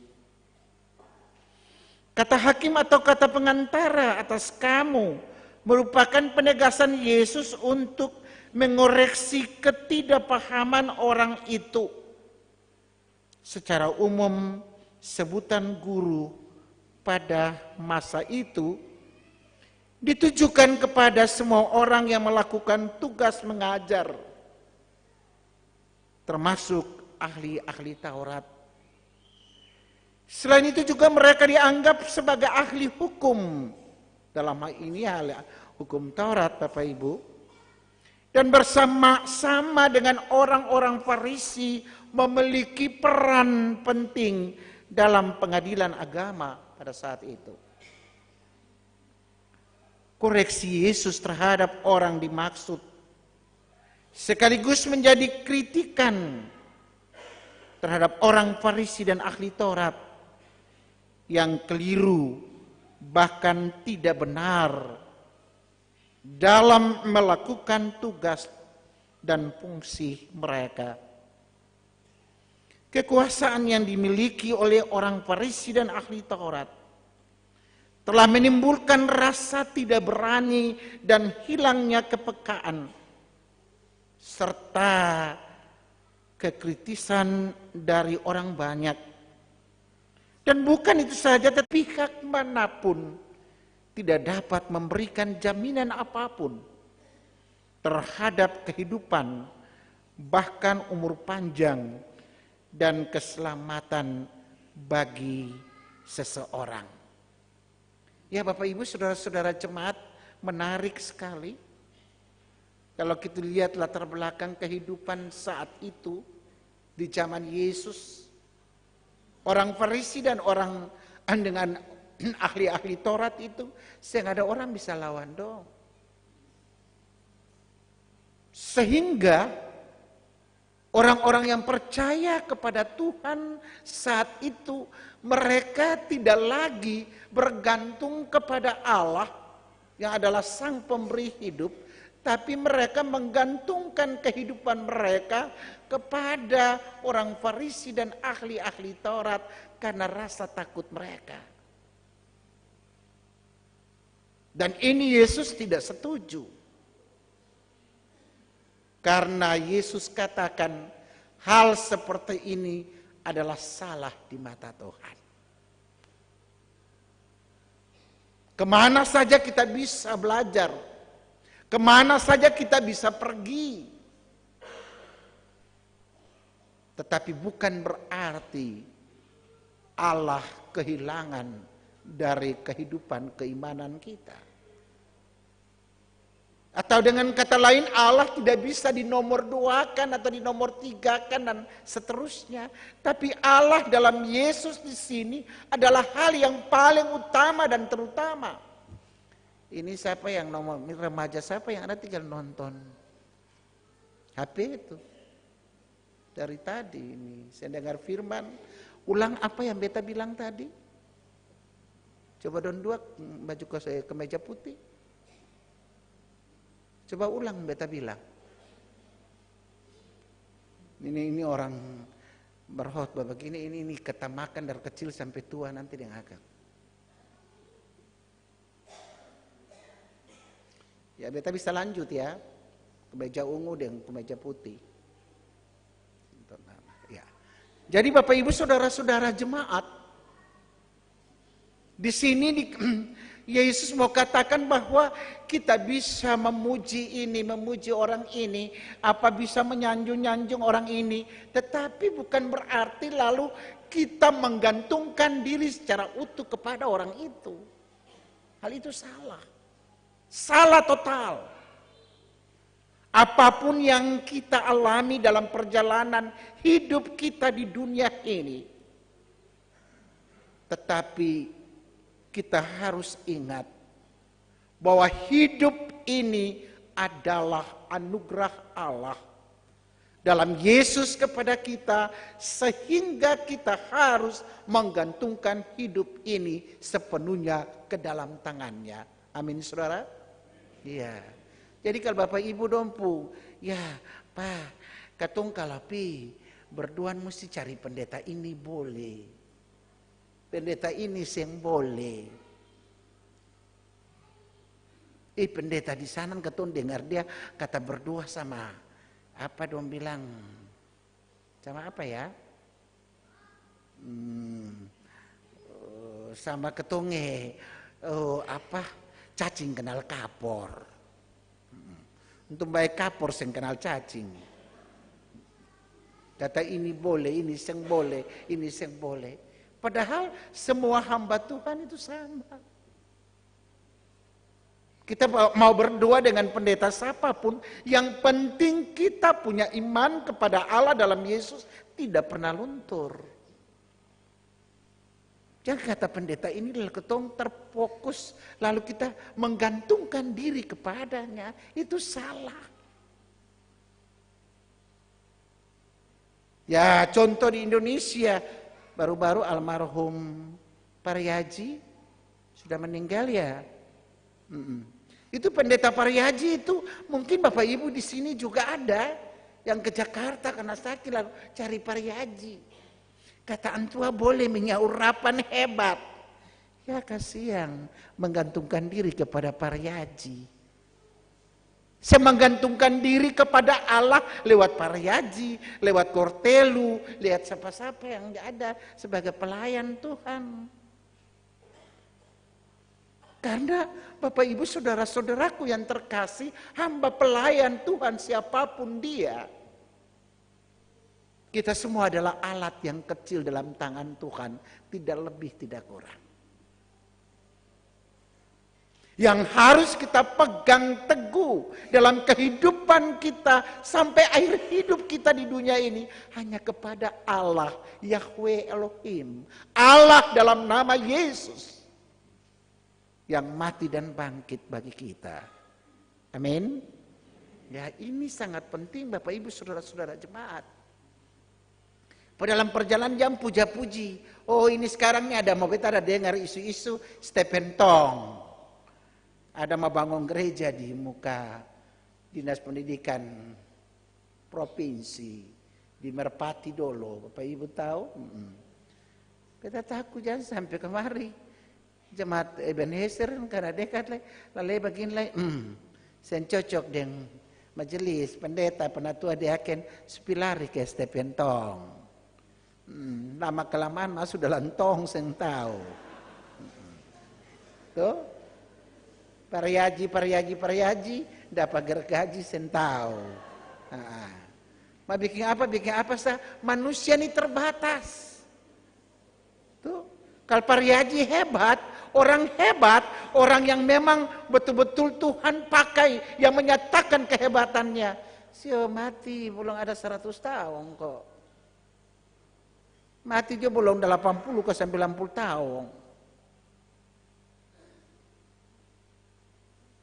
Kata hakim atau kata pengantara atas kamu merupakan penegasan Yesus untuk mengoreksi ketidakpahaman orang itu. Secara umum, sebutan guru pada masa itu ditujukan kepada semua orang yang melakukan tugas mengajar, termasuk ahli-ahli Taurat. Selain itu juga mereka dianggap sebagai ahli hukum. Dalam hal ini ahli hukum Taurat, Bapak Ibu. Dan bersama-sama dengan orang-orang Farisi memiliki peran penting dalam pengadilan agama pada saat itu. Koreksi Yesus terhadap orang dimaksud sekaligus menjadi kritikan terhadap orang Farisi dan ahli Taurat yang keliru bahkan tidak benar dalam melakukan tugas dan fungsi mereka. Kekuasaan yang dimiliki oleh orang Farisi dan ahli Taurat telah menimbulkan rasa tidak berani dan hilangnya kepekaan serta kekritisan dari orang banyak. Dan bukan itu saja, tetapi pihak manapun tidak dapat memberikan jaminan apapun terhadap kehidupan, bahkan umur panjang dan keselamatan bagi seseorang. Ya Bapak Ibu saudara-saudara jemaat, menarik sekali kalau kita lihat latar belakang kehidupan saat itu di zaman Yesus. Orang Farisi dan orang dengan ahli-ahli Taurat itu, sehingga ada orang bisa lawan dong. Sehingga orang-orang yang percaya kepada Tuhan saat itu, mereka tidak lagi bergantung kepada Allah yang adalah Sang Pemberi hidup, tapi mereka menggantungkan kehidupan mereka kepada orang Farisi dan ahli-ahli Taurat karena rasa takut mereka. Dan ini Yesus tidak setuju. Karena Yesus katakan hal seperti ini adalah salah di mata Tuhan. Kemana saja kita bisa belajar, kemana saja kita bisa pergi. Tetapi bukan berarti Allah kehilangan dari kehidupan keimanan kita. Atau dengan kata lain, Allah tidak bisa dinomor duakan atau dinomor tigakan dan seterusnya. Tapi Allah dalam Yesus di sini adalah hal yang paling utama dan terutama. Ini siapa yang nomor remaja, siapa yang ada tinggal nonton HP itu. Dari tadi ini saya dengar firman, ulang apa yang beta bilang tadi. Coba don dua baju kemeja putih. Coba ulang beta bilang. Ini orang berkhotbah begini, ini ketamakan dari kecil sampai tua nanti dia ngakak. Ya beta bisa lanjut ya. Kemeja ungu dan kemeja putih. Ya. Jadi Bapak Ibu saudara-saudara jemaat, di sini Yesus mau katakan bahwa kita bisa memuji ini, memuji orang ini, apa bisa menyanjung-nyanjung orang ini, tetapi bukan berarti lalu kita menggantungkan diri secara utuh kepada orang itu. Hal itu salah. Salah total. Apapun yang kita alami dalam perjalanan hidup kita di dunia ini, tetapi kita harus ingat bahwa hidup ini adalah anugerah Allah dalam Yesus kepada kita, sehingga kita harus menggantungkan hidup ini sepenuhnya ke dalam tangannya. Amin, saudara? Iya. Jadi kalau Bapak Ibu dompu, ya Pak, katong kalapi berduaan mesti cari pendeta ini boleh. Pendeta ini yang boleh. Pendeta di sana katong dengar dia kata berdua sama apa dong bilang? Sama apa ya? Sama ketonge cacing kenal kapor. Untuk baik kapor sing kenal cacing. Kata ini boleh, ini sing boleh, ini sing boleh. Padahal semua hamba Tuhan itu sama. Kita mau berdoa dengan pendeta siapapun, yang penting kita punya iman kepada Allah dalam Yesus tidak pernah luntur. Jangan kata pendeta ini adalah ketong terfokus, lalu kita menggantungkan diri kepadanya. Itu salah. Ya contoh di Indonesia, baru-baru almarhum Paryaji sudah meninggal ya. Itu pendeta Paryaji itu mungkin Bapak Ibu di sini juga ada yang ke Jakarta karena sakit lalu cari Paryaji. Kata antua boleh menyaurapan hebat. Ya kasihan menggantungkan diri kepada Paryaji. Saya menggantungkan diri kepada Allah lewat Paryaji, lewat Kortelu, lihat siapa-siapa yang ada sebagai pelayan Tuhan. Karena Bapak Ibu saudara-saudaraku yang terkasih, hamba pelayan Tuhan siapapun dia, kita semua adalah alat yang kecil dalam tangan Tuhan, tidak lebih tidak kurang. Yang harus kita pegang teguh dalam kehidupan kita sampai akhir hidup kita di dunia ini hanya kepada Allah, Yahweh Elohim, Allah dalam nama Yesus yang mati dan bangkit bagi kita. Amin. Ya, ini sangat penting Bapak Ibu saudara-saudara jemaat. Dalam perjalanan jam puja-puji. Oh ini sekarang nih ada mau kita ada dengar isu-isu Stephen Tong. Ada mau bangun gereja di muka Dinas Pendidikan Provinsi di Merpati Dolo. Bapak Ibu tahu? Kita takut jangan sampai kemari. Jemaat Ebenezer karena dekat lalu begini sen cocok dengan majelis pendeta penatua diaken sepilari ke Stephen Tong. Lama kelamaan masuk dalam tong seng tahu. Tuh. Paryaji dapat gergaji seng tahu. Bikin apa sah? Manusia ini terbatas. Tuh. Kalau Paryaji hebat, orang yang memang betul-betul Tuhan pakai, yang menyatakan kehebatannya. Sio mati belum ada 100 tahun kok. Mati dia belum 80 ke 90 tahun.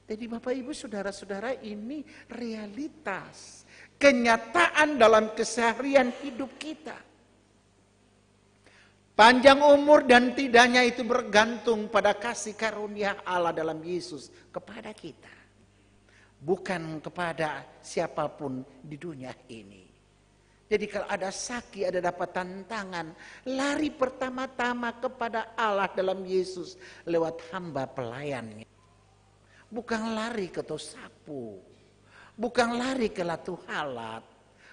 Jadi Bapak Ibu saudara-saudara ini realitas. Kenyataan dalam keseharian hidup kita. Panjang umur dan tidaknya itu bergantung pada kasih karunia Allah dalam Yesus kepada kita. Bukan kepada siapapun di dunia ini. Jadi kalau ada sakit, ada dapat tantangan, lari pertama-tama kepada Allah dalam Yesus lewat hamba pelayannya. Bukan lari ke Tosapu, bukan lari ke Latu Halat,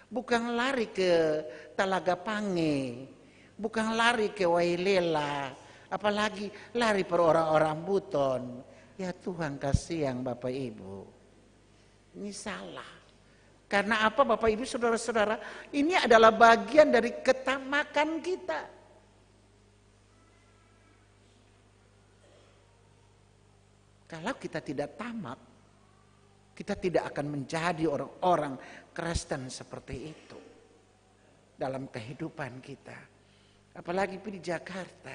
bukan lari ke Talaga Pange, bukan lari ke Wailela, apalagi lari per orang-orang buton. Ya Tuhan kasihan Bapak Ibu, ini salah. Karena apa Bapak Ibu saudara-saudara? Ini adalah bagian dari ketamakan kita. Kalau kita tidak tamak, Kita tidak akan menjadi orang-orang Kristen seperti itu dalam kehidupan kita. Apalagi di Jakarta.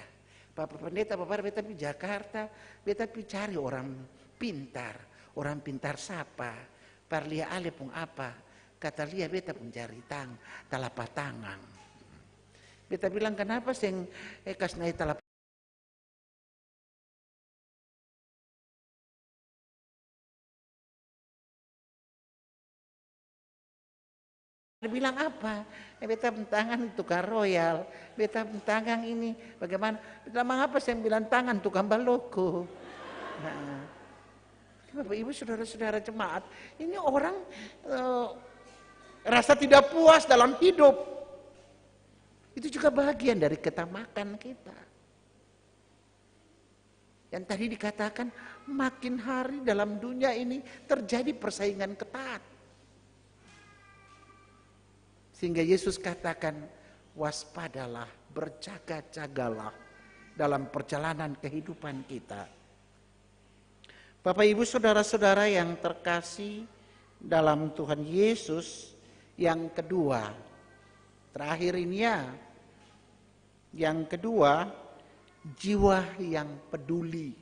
Bapak Pendeta, Bapak Beta di Jakarta, beta cari orang pintar sapa. Parlia ale pun apa? Kata lia beta pun cari telapak tangan. Beta bilang kenapa seng kas naik telapak. Dia bilang apa? Beta tangan tukang royal, beta tangan ini bagaimana? Beta mengapa saya bilang tangan tukang baloko? Nah, Bapak Ibu saudara-saudara jemaat, ini orang rasa tidak puas dalam hidup. Itu juga bagian dari ketamakan kita. Yang tadi dikatakan makin hari dalam dunia ini terjadi persaingan ketat. Sehingga Yesus katakan, waspadalah, berjaga-jagalah dalam perjalanan kehidupan kita. Bapak Ibu saudara-saudara yang terkasih dalam Tuhan Yesus, yang kedua, terakhir ini ya, yang kedua, jiwa yang peduli.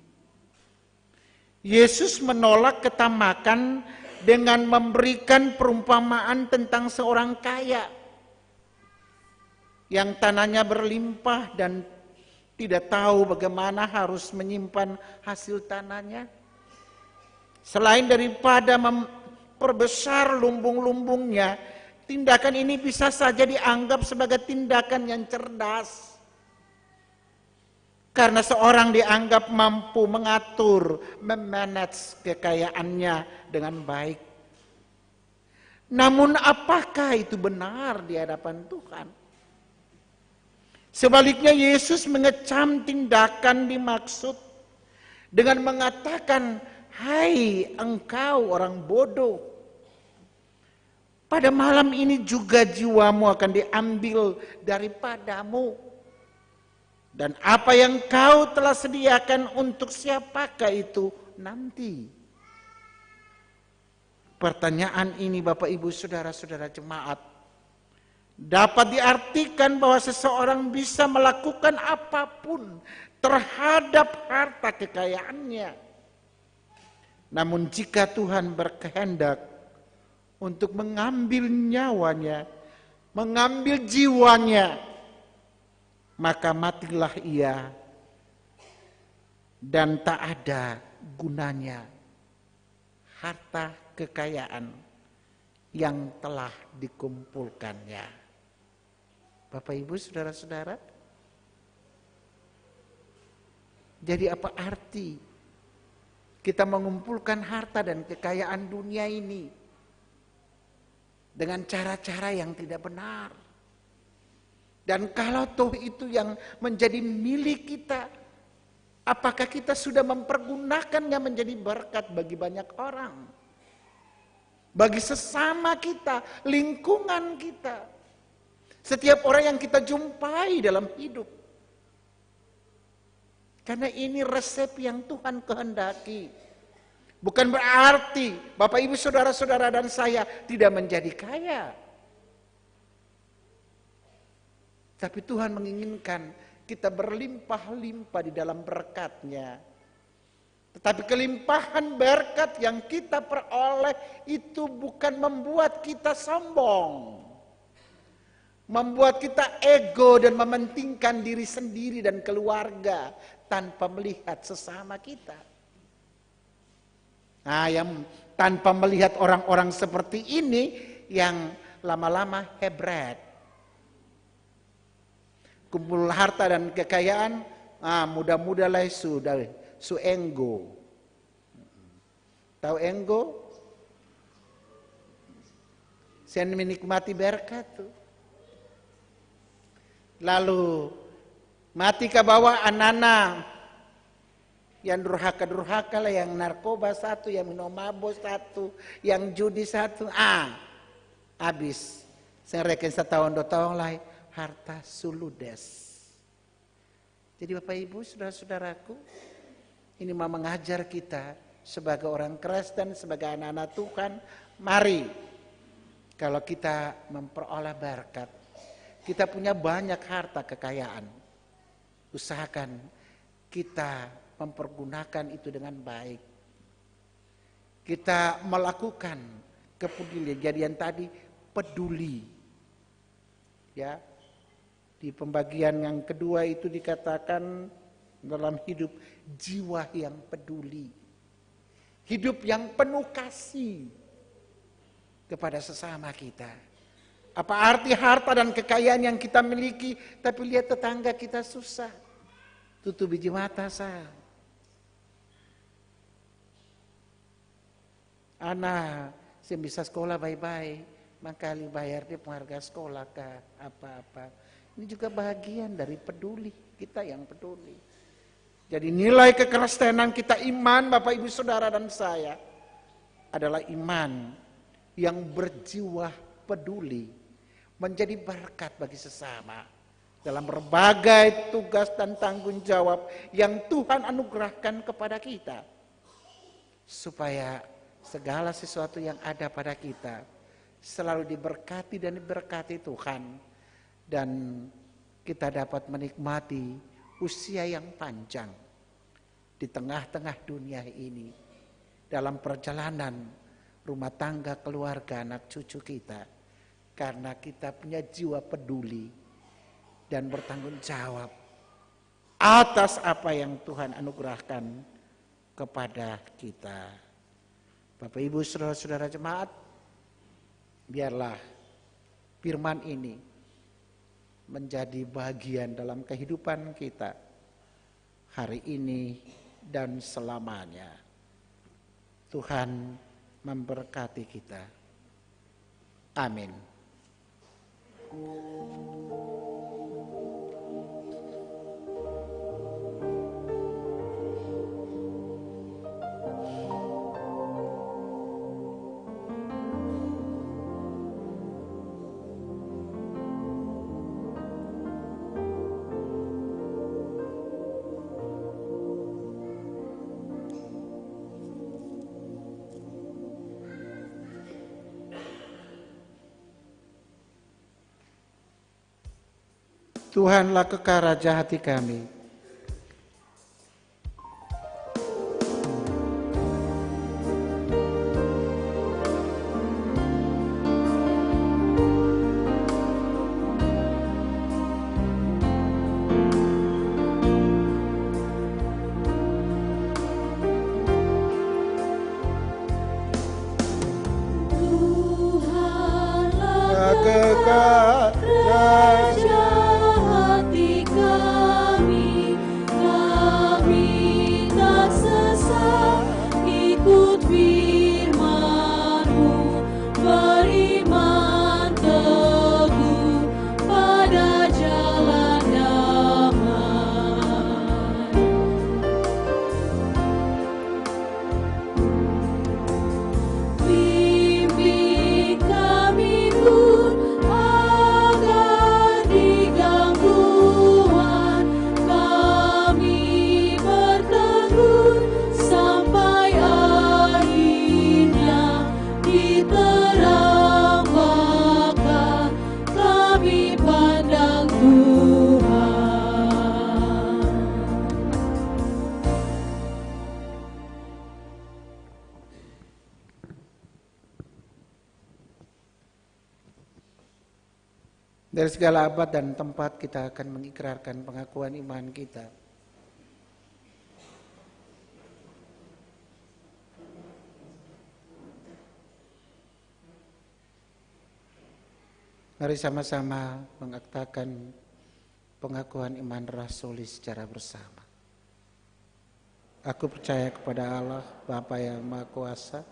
Yesus menolak ketamakan dengan memberikan perumpamaan tentang seorang kaya yang tanahnya berlimpah dan tidak tahu bagaimana harus menyimpan hasil tanahnya. Selain daripada memperbesar lumbung-lumbungnya, tindakan ini bisa saja dianggap sebagai tindakan yang cerdas. Karena seorang dianggap mampu mengatur, memanage kekayaannya dengan baik. Namun apakah itu benar di hadapan Tuhan? Sebaliknya Yesus mengecam tindakan dimaksud dengan mengatakan, hai engkau orang bodoh. Pada malam ini juga jiwamu akan diambil daripadamu. Dan apa yang kau telah sediakan untuk siapakah itu nanti? Pertanyaan ini Bapak Ibu saudara-saudara jemaat dapat diartikan bahwa seseorang bisa melakukan apapun terhadap harta kekayaannya. Namun jika Tuhan berkehendak untuk mengambil nyawanya, mengambil jiwanya, maka matilah ia dan tak ada gunanya harta kekayaan yang telah dikumpulkannya. Bapak Ibu saudara-saudara, jadi apa arti kita mengumpulkan harta dan kekayaan dunia ini dengan cara-cara yang tidak benar? Dan kalau toh itu yang menjadi milik kita, apakah kita sudah mempergunakannya menjadi berkat bagi banyak orang? Bagi sesama kita, lingkungan kita. Setiap orang yang kita jumpai dalam hidup. Karena ini resep yang Tuhan kehendaki. Bukan berarti Bapak Ibu saudara-saudara dan saya tidak menjadi kaya. Tapi Tuhan menginginkan kita berlimpah-limpah di dalam berkat-Nya. Tetapi kelimpahan berkat yang kita peroleh itu bukan membuat kita sombong. Membuat kita ego dan mementingkan diri sendiri dan keluarga tanpa melihat sesama kita. Nah, yang tanpa melihat orang-orang seperti ini yang lama-lama hebret. Kumpul harta dan kekayaan, muda-muda lah su enggo. Tahu enggo? Saya menikmati berkat tuh. Lalu mati ke bawah anak-anak yang durhaka-durhaka lah, yang narkoba satu, yang minum mabuk satu, yang judi satu, habis. Saya reken setahun 2 tahun lah. Harta suludes. Jadi Bapak Ibu saudara-saudaraku, ini mau mengajar kita sebagai orang Kristen, sebagai anak-anak Tuhan, mari kalau kita memperoleh berkat, kita punya banyak harta kekayaan, usahakan kita mempergunakan itu dengan baik. Kita melakukan kepedulian. Jadi yang tadi peduli. Ya. Di pembagian yang kedua itu dikatakan dalam hidup jiwa yang peduli. Hidup yang penuh kasih kepada sesama kita. Apa arti harta dan kekayaan yang kita miliki tapi lihat tetangga kita susah? Tutup biji mata saya. Anak yang bisa sekolah baik-baik, makali bayar dia pengharga sekolah kah apa-apa. Ini juga bagian dari peduli, kita yang peduli. Jadi nilai kekristenan kita, iman Bapak Ibu Saudara dan saya adalah iman yang berjiwa peduli, menjadi berkat bagi sesama dalam berbagai tugas dan tanggung jawab yang Tuhan anugerahkan kepada kita, supaya segala sesuatu yang ada pada kita selalu diberkati dan diberkati Tuhan, dan kita dapat menikmati usia yang panjang di tengah-tengah dunia ini dalam perjalanan rumah tangga, keluarga, anak cucu kita, karena kita punya jiwa peduli dan bertanggung jawab atas apa yang Tuhan anugerahkan kepada kita. Bapak Ibu saudara-saudara jemaat, biarlah firman ini menjadi bagian dalam kehidupan kita hari ini dan selamanya. Tuhan memberkati kita. Amin. Tuhanlah kekal raja hati kami. Tuhanlah Kekal raja hati kami, kami tak sesat ikut firman-Mu, beriman teguh pada jalan damai. Bimbing kami pun agar di gangguan kami berteguh sampai akhirnya di terang baka kami pandang Tuhan. Dari segala abad dan tempat kita akan mengikrarkan pengakuan iman kita. Mari sama-sama mengaktakan pengakuan iman rasuli secara bersama. Aku percaya kepada Allah, Bapa yang Maha Kuasa,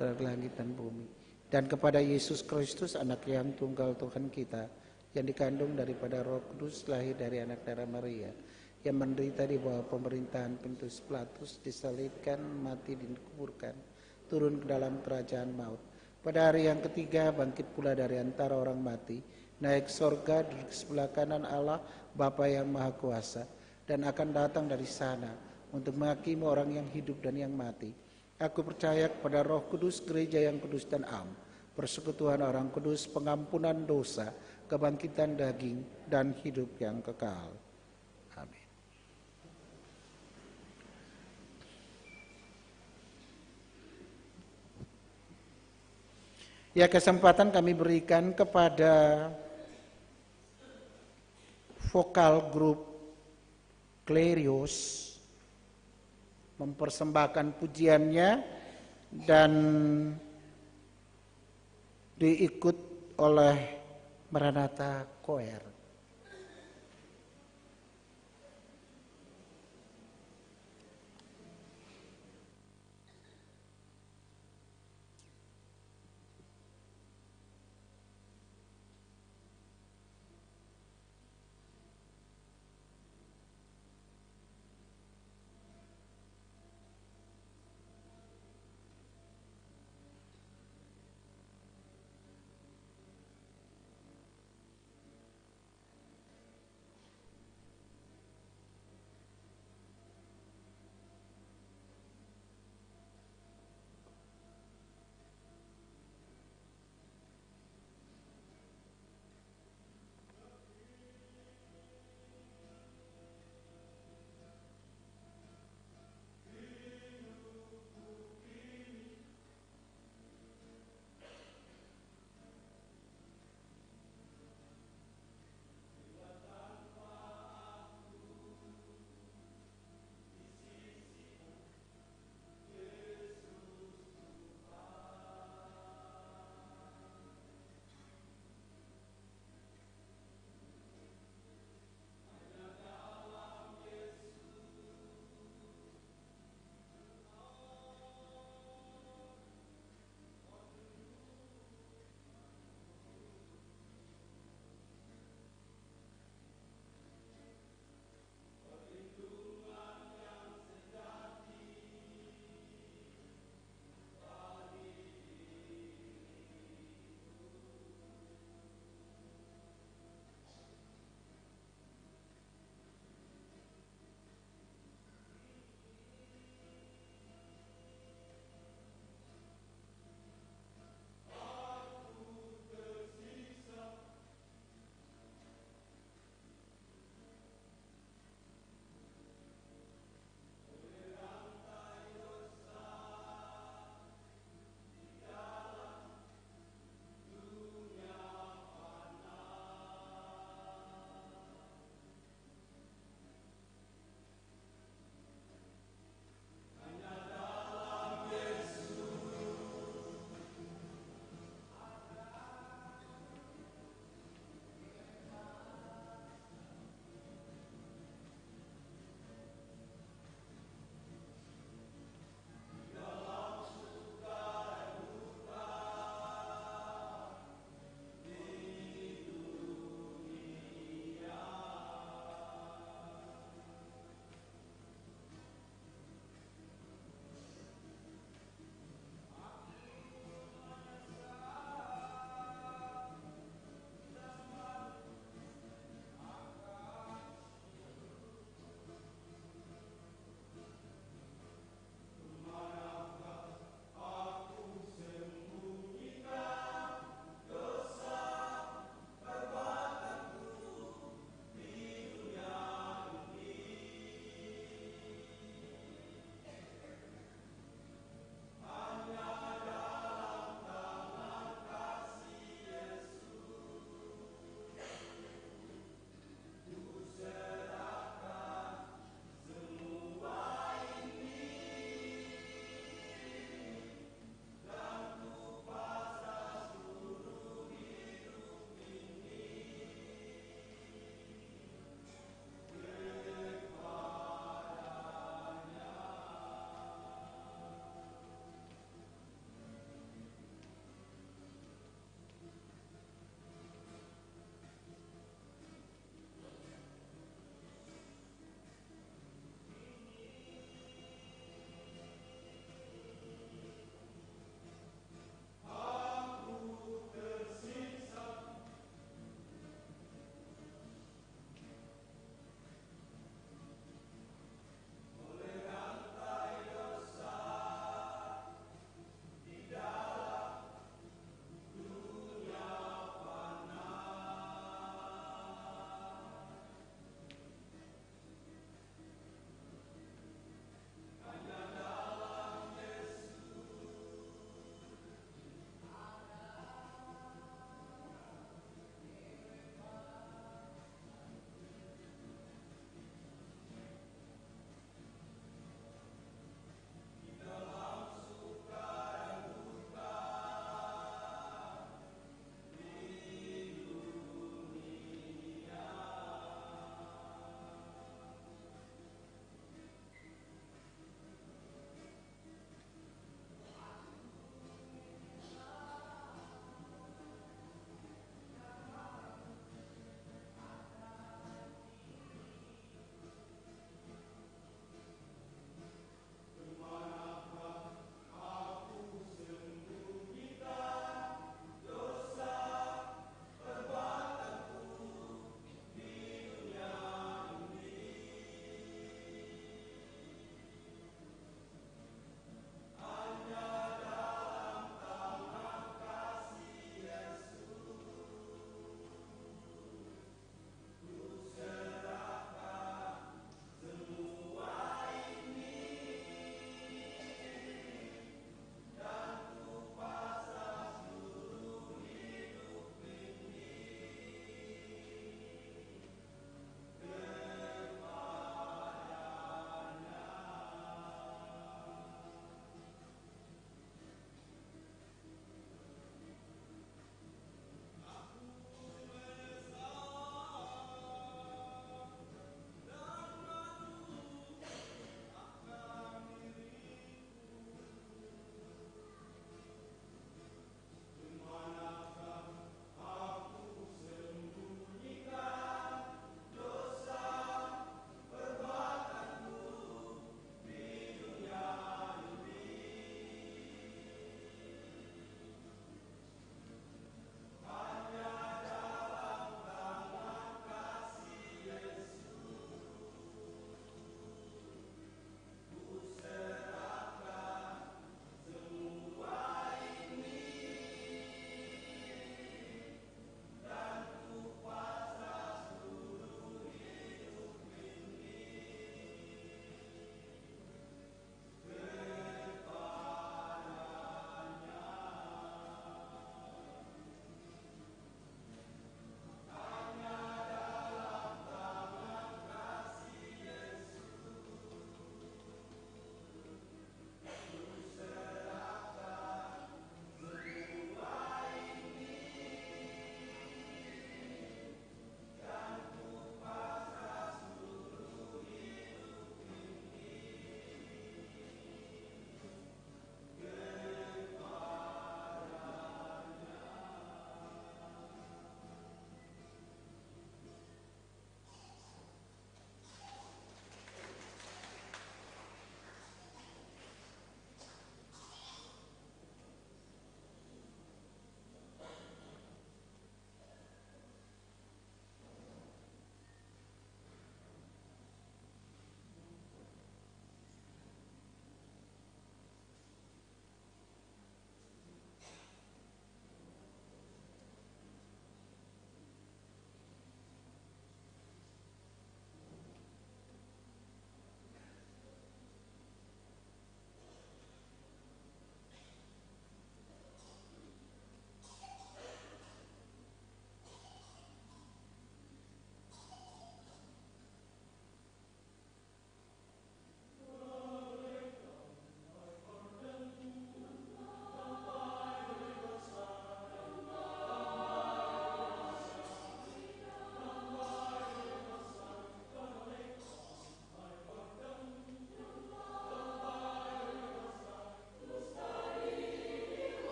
terhadap langit dan bumi, dan kepada Yesus Kristus, anak yang tunggal Tuhan kita, yang dikandung daripada Roh Kudus, lahir dari anak darah Maria, yang menderita di bawah pemerintahan Pontius Pilatus, disalibkan, mati, dikuburkan, turun ke dalam kerajaan maut. Pada hari yang ketiga bangkit pula dari antara orang mati, naik sorga, duduk sebelah kanan Allah, Bapa yang Maha Kuasa, dan akan datang dari sana untuk menghakimi orang yang hidup dan yang mati. Aku percaya kepada Roh Kudus, gereja yang kudus dan am, persekutuan orang kudus, pengampunan dosa, kebangkitan daging, dan hidup yang kekal. Amin. Ya, kesempatan kami berikan kepada vokal grup Klerios mempersembahkan pujiannya dan diikut oleh Maranatha Choir.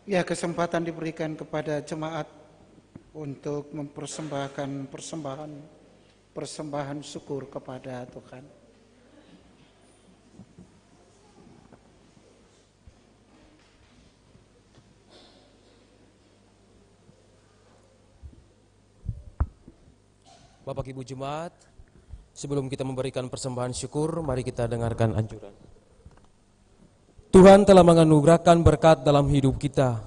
Ya, kesempatan diberikan kepada jemaat untuk mempersembahkan persembahan syukur kepada Tuhan. Bapak Ibu Jemaat, sebelum kita memberikan persembahan syukur, mari kita dengarkan anjuran. Tuhan telah menganugerahkan berkat dalam hidup kita.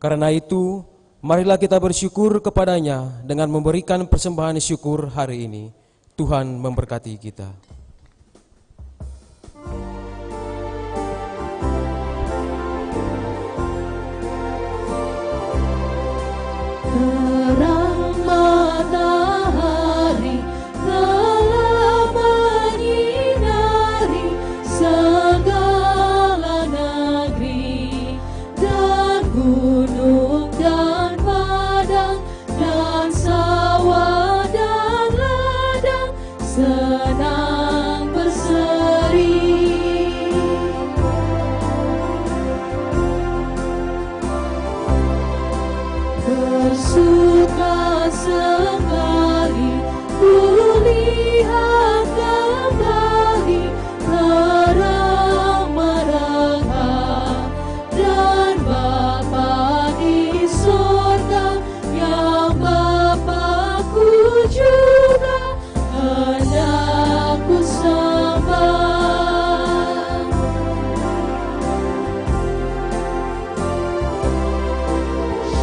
Karena itu, marilah kita bersyukur kepada-Nya dengan memberikan persembahan syukur hari ini. Tuhan memberkati kita. Terang matahari telah menyinari segala negeri, dan gunung dan padang dan sawah dan ladang senang berseri. Bersuka sekali kulihat kembali terang mereka dan Bapa di sorga yang Bapakku juga hendak ku sembah.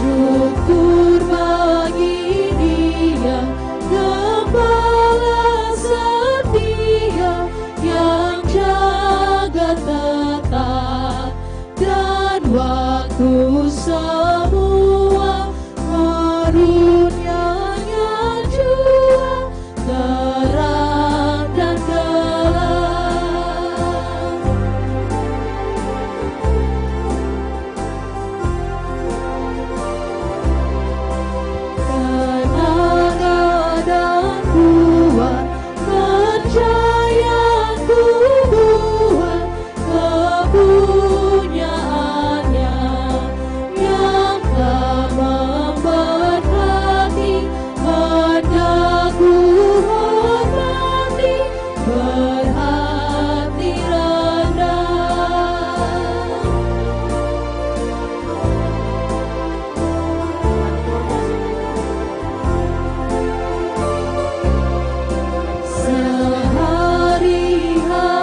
Syukur bagi Dia, Gembala setia yang jaga tetap, dan waktu semua karunia-Nya jua terang dan gelap. Tenaga dan kuat, kerja yang ku buat, kepunyaannya yang telah memberkati, hendak ku hormati, berhati rendah.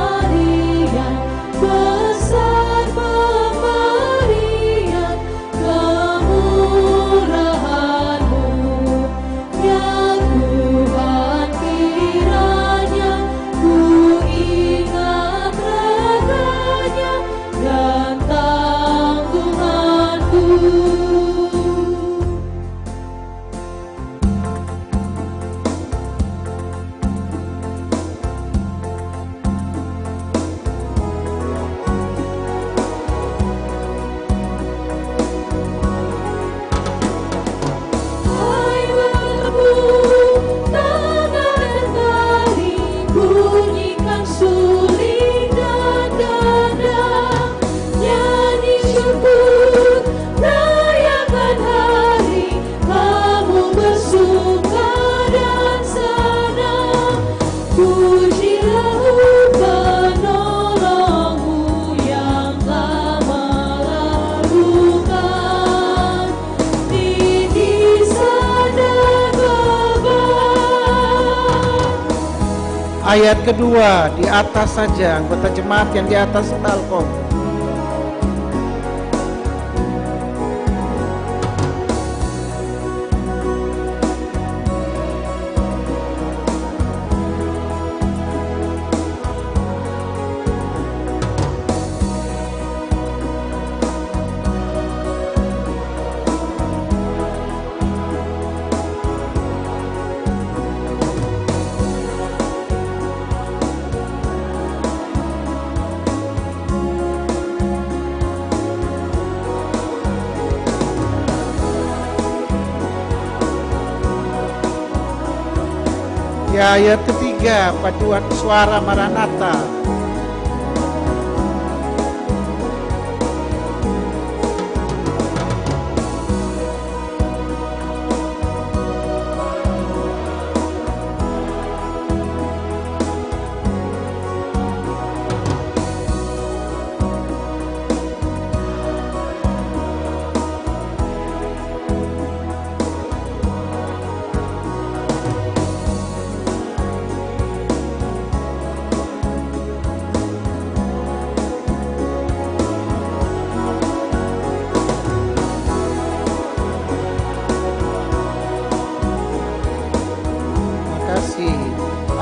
Sehari-harian besar pemberian kemurahan-Mu, ya Tuhan, kiranya ku ingat reganya dan tanggungan-Ku. Hai bertepuk tangan kembali, bunyikan suling dan gendang, nyanyi syukur, rayakan hari kamu bersuka dan senang. Pujilah penolongmu yang telah melalukan titisan dan beban. Ayat kedua, di atas saja, anggota jemaat yang di atas balkon. Ya, ayat ketiga, paduan suara Maranatha.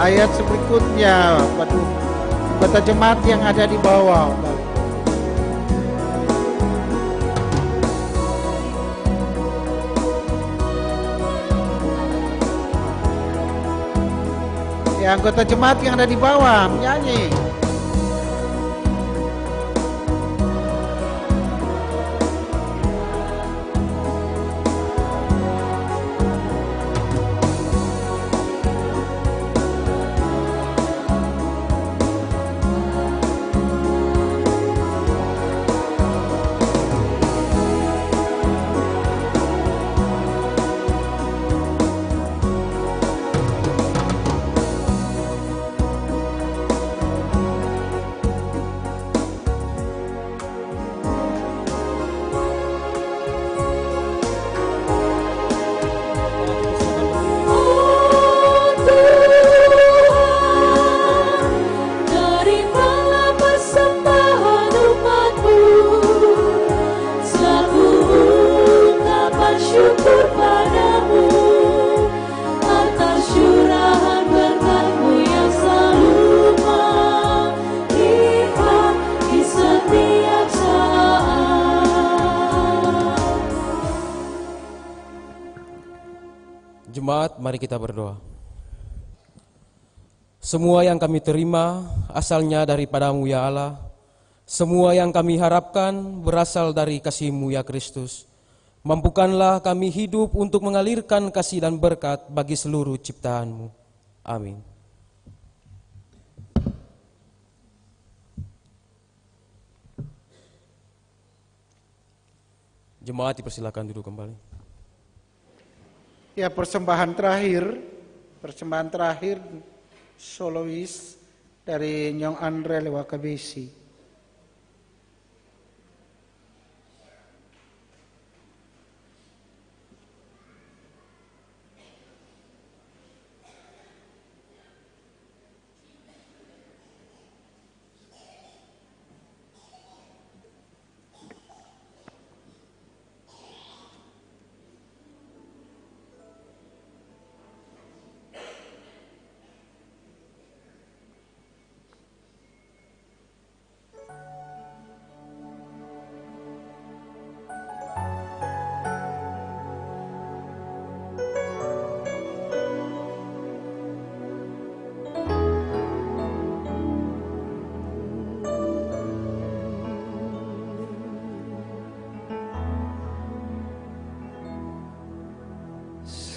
ayat berikutnya, anggota jemaat yang ada di bawah. Ya, anggota jemaat yang ada di bawah menyanyi. Terimalah persembahan umatmu, selaku ungkapan syukur padamu, atas curahan berkat-Mu yang selalu melihat di setiap saat. Jemaat, mari kita berdoa. Semua yang kami terima asalnya daripada-Mu ya Allah. Semua yang kami harapkan berasal dari kasih-Mu ya Kristus. Mampukanlah kami hidup untuk mengalirkan kasih dan berkat bagi seluruh ciptaan-Mu. Amin. Jemaat dipersilakan duduk kembali. Ya, persembahan terakhir solois dari Nyong Andre Lewakabesi.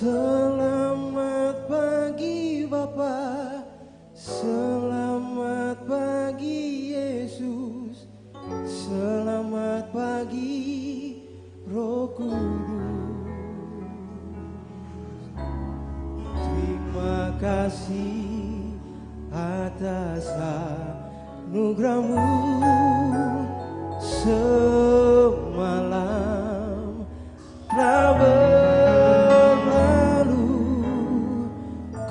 Selamat pagi Bapa, selamat pagi Yesus, selamat pagi Roh Kudus. Terima kasih atas anugerah-Mu semalam telah berlalu.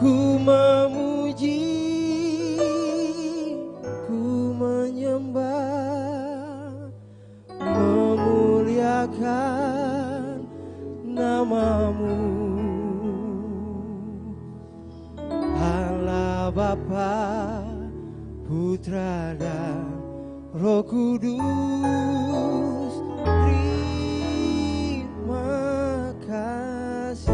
Ku memuji, ku menyembah, memuliakan nama-Mu. Allah Bapa, Putra dan Roh Kudus, terima kasih.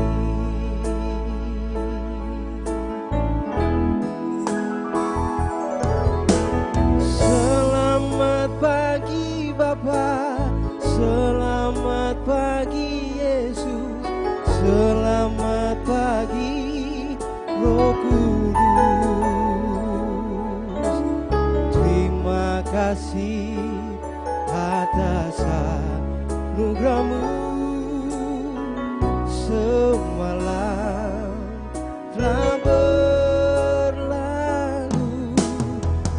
Selamat pagi Bapa, selamat pagi Yesus, selamat pagi Roh Kudus. Terima kasih atas anugerah-Mu semalam telah berlalu.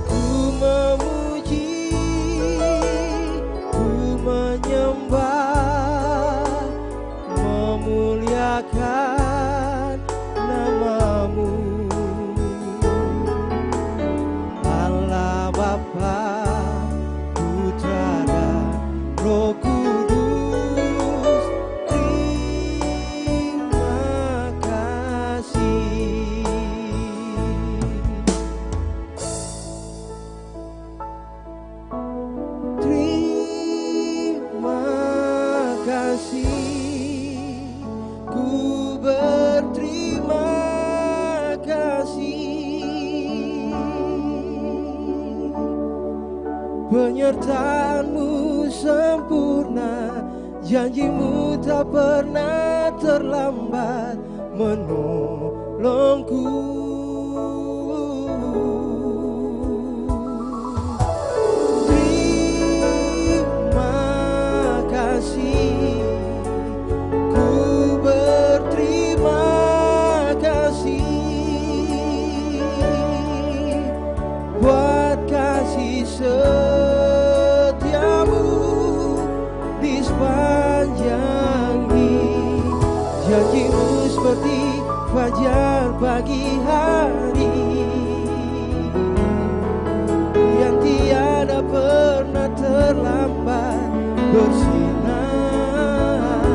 Ku memuji, ku menyembah, memuliakan nama-Mu. Allah Bapa, Putra dan Roh Kudus, terima Penyertaan-Mu sempurna, janji-Mu tak pernah terlambat menolongku. Terima kasih, ku berterima kasih buat kasih setiamu di sepanjang hidup. Janji-Mu seperti fajar pagi hari yang tiada pernah terlambat bersinar.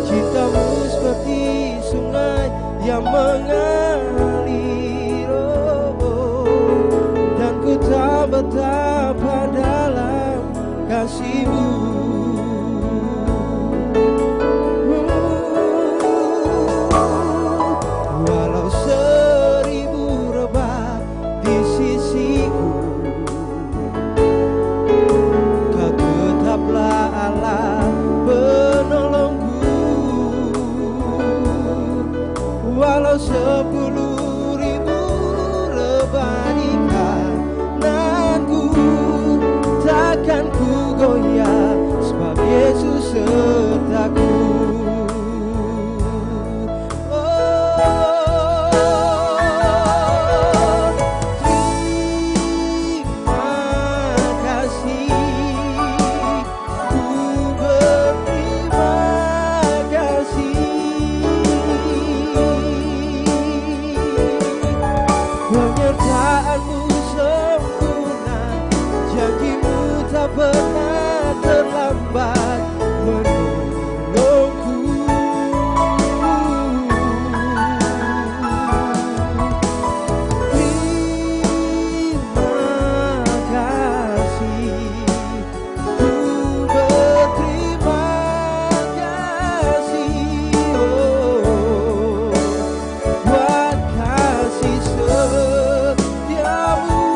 Cinta-Mu seperti sungai yang mengalir, dan ku tak betapa dalam kasih-Mu. Walau 1000 rebah di sisiku, Kau tetaplah Allah penolongku. Walau 10.000 rebah di kananku, takkan ku goyah, sebab Yesus sertaku. Penyertaan-Mu sempurna, janji-Mu tak pernah terlambat menolongku. Terima kasih, ku berterima kasih, buat kasih setiamu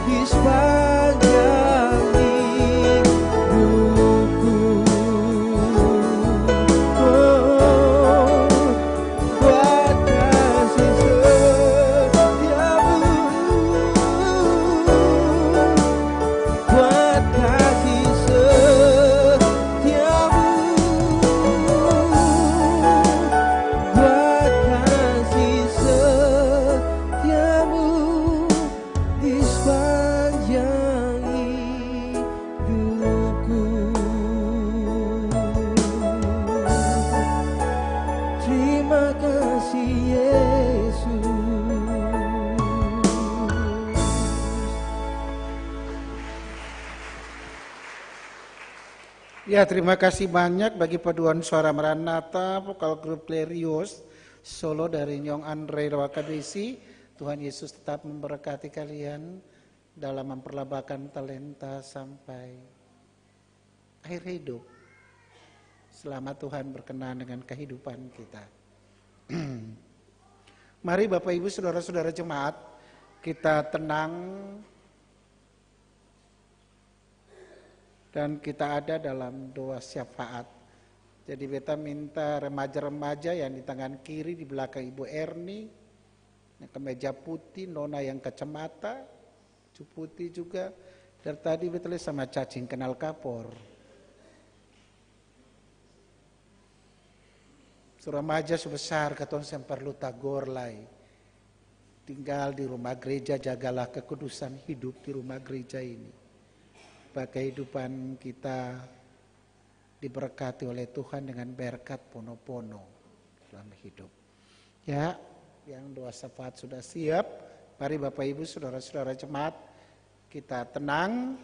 di sepanjang hidupku. Buat kasih setiamu, buat kasih setiamu, buat kasih setiamu di sepanjang hidupku. Terima kasih Yesus. Ya, terima kasih banyak bagi paduan suara Maranatha, vokal grup Klerios, solo dari Nyong Andre Rawakadesi. Tuhan Yesus tetap memberkati kalian dalam memperlabakan talenta sampai akhir hidup. Selama Tuhan berkenan dengan kehidupan kita. Mari Bapak Ibu Saudara-saudara jemaat, kita tenang dan kita ada dalam doa syafaat. Jadi beta minta remaja-remaja yang di tangan kiri di belakang Ibu Erni, yang kemeja putih, Nona yang kacamata, cu putih juga. Dari tadi beta lihat sama cacing kenal kapor. Remaja sebesar katong yang perlu tagor lai. Tinggal di rumah gereja, jagalah kekudusan hidup di rumah gereja ini. Supaya kehidupan kita diberkati oleh Tuhan dengan berkat pono-pono dalam hidup. Ya, yang doa syafaat sudah siap. Mari Bapak Ibu Saudara-saudara jemaat, kita tenang,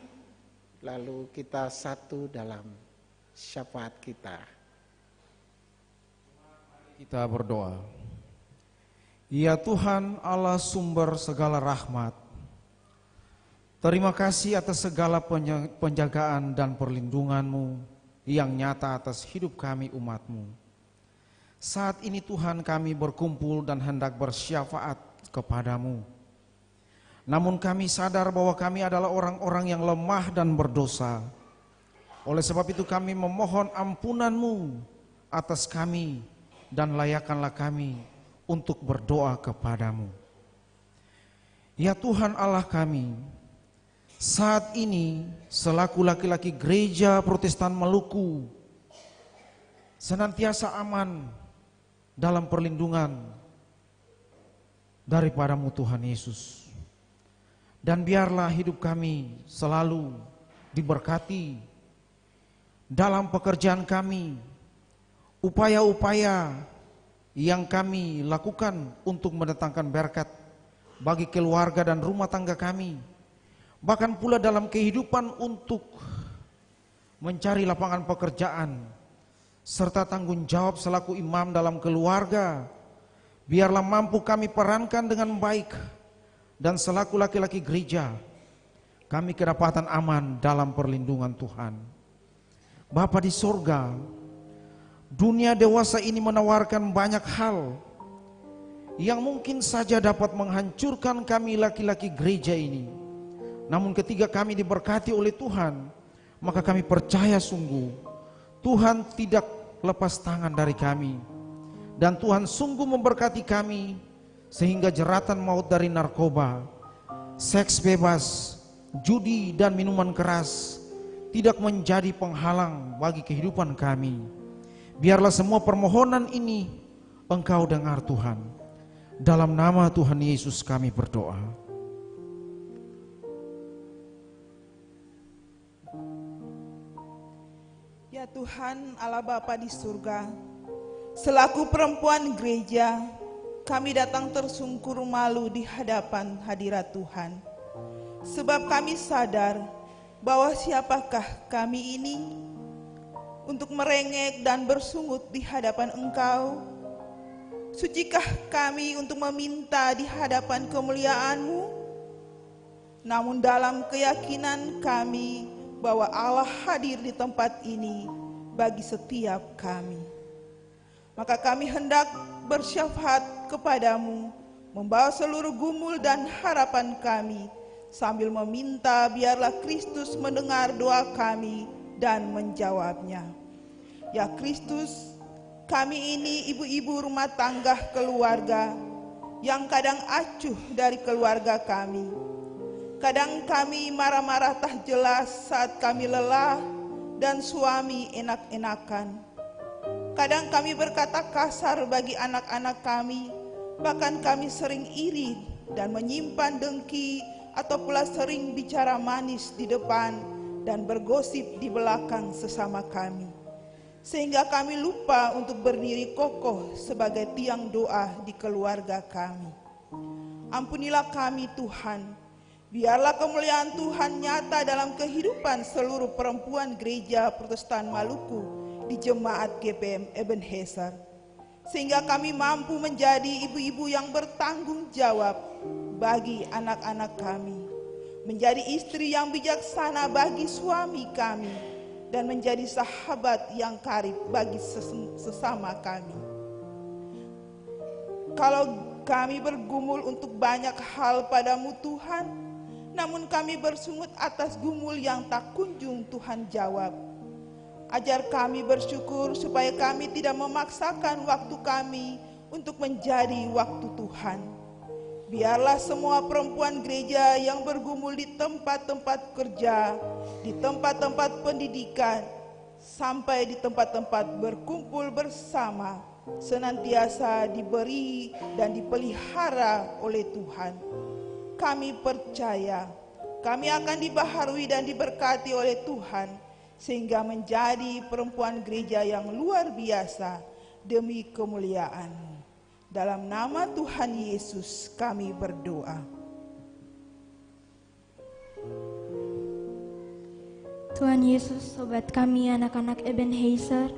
lalu kita satu dalam syafaat kita. Kita berdoa. Ya Tuhan Allah sumber segala rahmat, terima kasih atas segala penjagaan dan perlindungan-Mu yang nyata atas hidup kami umat-Mu. Saat ini Tuhan kami berkumpul dan hendak bersyafaat kepadamu. Namun kami sadar bahwa kami adalah orang-orang yang lemah dan berdosa. Oleh sebab itu kami memohon ampunan-Mu atas kami dan layakkanlah kami untuk berdoa kepadamu. Ya Tuhan Allah kami, saat ini selaku laki-laki Gereja Protestan Maluku senantiasa aman dalam perlindungan daripada-Mu Tuhan Yesus. Dan biarlah hidup kami selalu diberkati dalam pekerjaan kami, upaya-upaya yang kami lakukan untuk mendatangkan berkat bagi keluarga dan rumah tangga kami, bahkan pula dalam kehidupan untuk mencari lapangan pekerjaan serta tanggung jawab selaku imam dalam keluarga. Biarlah mampu kami perankan dengan baik, dan selaku laki-laki gereja kami kedapatan aman dalam perlindungan Tuhan. Bapa di sorga, dunia dewasa ini menawarkan banyak hal yang mungkin saja dapat menghancurkan kami laki-laki gereja ini. Namun ketika kami diberkati oleh Tuhan, maka kami percaya sungguh Tuhan tidak lepas tangan dari kami, dan Tuhan sungguh memberkati kami sehingga jeratan maut dari narkoba, seks bebas, judi dan minuman keras tidak menjadi penghalang bagi kehidupan kami. Biarlah semua permohonan ini Engkau dengar Tuhan. Dalam nama Tuhan Yesus kami berdoa. Ya Tuhan Allah Bapa di surga, selaku perempuan gereja, kami datang tersungkur malu di hadapan hadirat Tuhan. Sebab kami sadar bahwa siapakah kami ini untuk merengek dan bersungut di hadapan Engkau. Sucikah kami untuk meminta di hadapan kemuliaan-Mu? Namun dalam keyakinan kami bahwa Allah hadir di tempat ini bagi setiap kami, maka kami hendak bersyafaat kepadamu, membawa seluruh gumul dan harapan kami, sambil meminta biarlah Kristus mendengar doa kami dan menjawabnya. Ya Kristus, kami ini ibu-ibu rumah tangga keluarga yang kadang acuh dari keluarga kami. Kadang kami marah-marah tak jelas saat kami lelah dan suami enak-enakan. Kadang kami berkata kasar bagi anak-anak kami, bahkan kami sering iri dan menyimpan dengki atau pula sering bicara manis di depan dan bergosip di belakang sesama kami. Sehingga kami lupa untuk berdiri kokoh sebagai tiang doa di keluarga kami. Ampunilah kami Tuhan, biarlah kemuliaan Tuhan nyata dalam kehidupan seluruh perempuan gereja Protestan Maluku di Jemaat GPM Ebenezer, sehingga kami mampu menjadi ibu-ibu yang bertanggung jawab bagi anak-anak kami, menjadi istri yang bijaksana bagi suami kami, dan menjadi sahabat yang karib bagi sesama kami. Kalau kami bergumul untuk banyak hal padamu Tuhan, namun kami bersungut atas gumul yang tak kunjung Tuhan jawab. Ajar kami bersyukur supaya kami tidak memaksakan waktu kami untuk menjadi waktu Tuhan. Biarlah semua perempuan gereja yang bergumul di tempat-tempat kerja, di tempat-tempat pendidikan, sampai di tempat-tempat berkumpul bersama, senantiasa diberi dan dipelihara oleh Tuhan. Kami percaya kami akan dibaharui dan diberkati oleh Tuhan, sehingga menjadi perempuan gereja yang luar biasa demi kemuliaan. Dalam nama Tuhan Yesus kami berdoa. Tuhan Yesus, sobat kami anak-anak Ebenezer,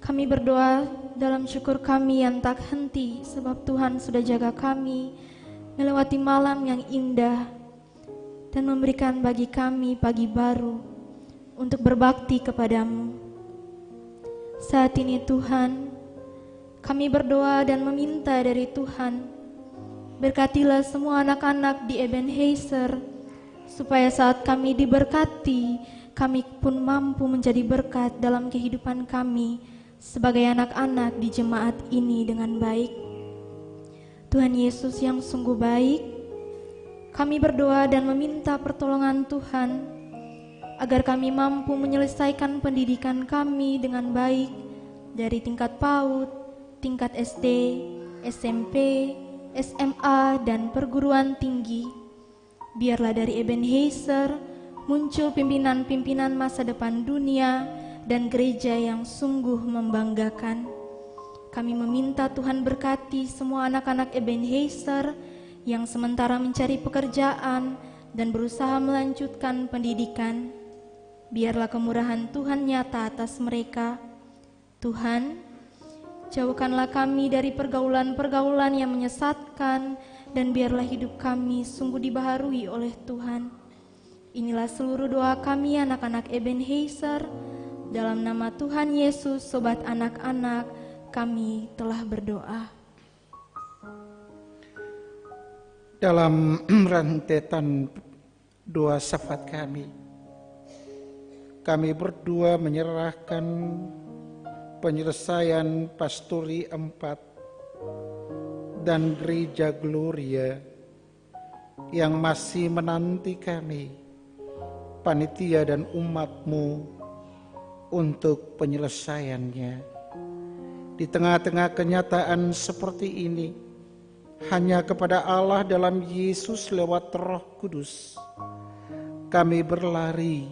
kami berdoa dalam syukur kami yang tak henti, sebab Tuhan sudah jaga kami melewati malam yang indah dan memberikan bagi kami pagi baru untuk berbakti kepadamu. Saat ini Tuhan, kami berdoa dan meminta dari Tuhan, Berkatilah semua anak-anak di Ebenezer, supaya saat kami diberkati, kami pun mampu menjadi berkat dalam kehidupan kami sebagai anak-anak di jemaat ini dengan baik. Tuhan Yesus yang sungguh baik, kami berdoa dan meminta pertolongan Tuhan agar kami mampu menyelesaikan pendidikan kami dengan baik dari tingkat PAUD, tingkat SD, SMP, SMA, dan perguruan tinggi. Biarlah dari Ebenezer muncul pimpinan-pimpinan masa depan dunia dan gereja yang sungguh membanggakan. Kami meminta Tuhan berkati semua anak-anak Ebenezer yang sementara mencari pekerjaan dan berusaha melanjutkan pendidikan. Biarlah kemurahan Tuhan nyata atas mereka. Tuhan, jauhkanlah kami dari pergaulan-pergaulan yang menyesatkan, dan biarlah hidup kami sungguh dibaharui oleh Tuhan. Inilah seluruh doa kami anak-anak Ebenezer. Dalam nama Tuhan Yesus, sobat anak-anak, kami telah berdoa. Dalam rentetan doa syafaat kami berdua menyerahkan penyelesaian Pasturi 4 dan Gereja Gloria yang masih menanti kami, panitia dan umat-Mu, untuk penyelesaiannya. Di tengah-tengah kenyataan seperti ini, hanya kepada Allah dalam Yesus lewat Roh Kudus kami berlari,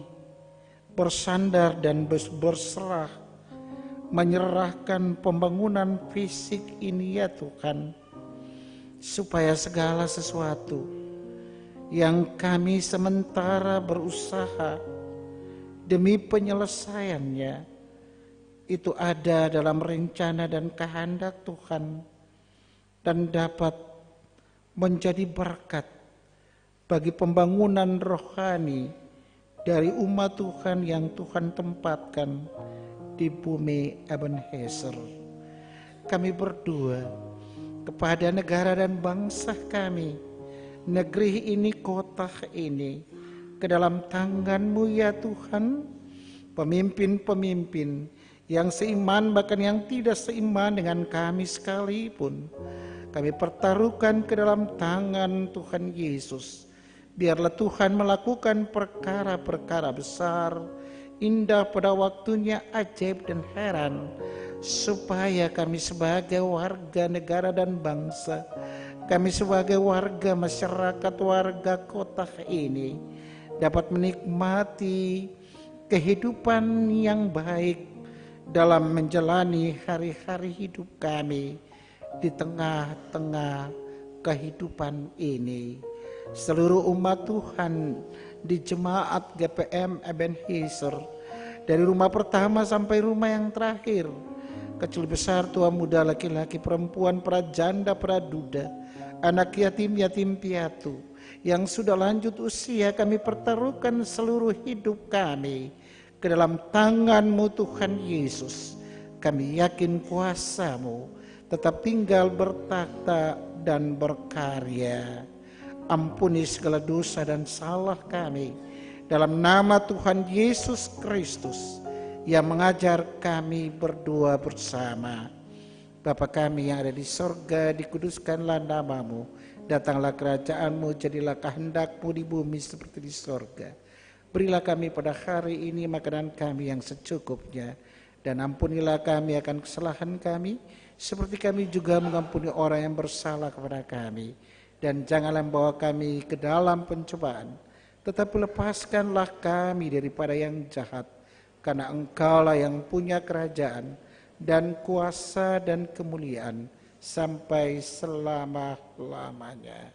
bersandar dan berserah, menyerahkan pembangunan fisik ini ya Tuhan, supaya segala sesuatu yang kami sementara berusaha demi penyelesaiannya itu ada dalam rencana dan kehendak Tuhan dan dapat menjadi berkat bagi pembangunan rohani dari umat Tuhan yang Tuhan tempatkan di bumi Ebenezer. Kami berdoa kepada negara dan bangsa kami, negeri ini, kota ini, ke dalam tangan-Mu ya Tuhan. Pemimpin-pemimpin yang seiman bahkan yang tidak seiman dengan kami sekalipun, kami pertaruhkan ke dalam tangan Tuhan Yesus. Biarlah Tuhan melakukan perkara-perkara besar, indah pada waktunya, ajaib dan heran, supaya kami sebagai warga negara dan bangsa, kami sebagai warga masyarakat, warga kota ini, dapat menikmati kehidupan yang baik dalam menjalani hari-hari hidup kami di tengah-tengah kehidupan ini. Seluruh umat Tuhan di jemaat GPM Ebenezer, dari rumah pertama sampai rumah yang terakhir, kecil besar, tua muda, laki-laki, perempuan, para janda, para duda, anak yatim, yatim piatu, yang sudah lanjut usia, kami pertaruhkan seluruh hidup kami ke dalam tangan-Mu Tuhan Yesus. Kami yakin kuasa-Mu tetap tinggal bertakhta dan berkarya. Ampuni segala dosa dan salah kami dalam nama Tuhan Yesus Kristus yang mengajar kami berdoa bersama. Bapa kami yang ada di sorga, dikuduskanlah nama-Mu, datanglah kerajaan-Mu, jadilah kehendak-Mu di bumi seperti di sorga. Berilah kami pada hari ini makanan kami yang secukupnya, dan ampunilah kami akan kesalahan kami, seperti kami juga mengampuni orang yang bersalah kepada kami. Dan janganlah membawa kami ke dalam pencobaan, tetapi lepaskanlah kami daripada yang jahat, karena Engkaulah yang punya kerajaan dan kuasa dan kemuliaan sampai selama-lamanya.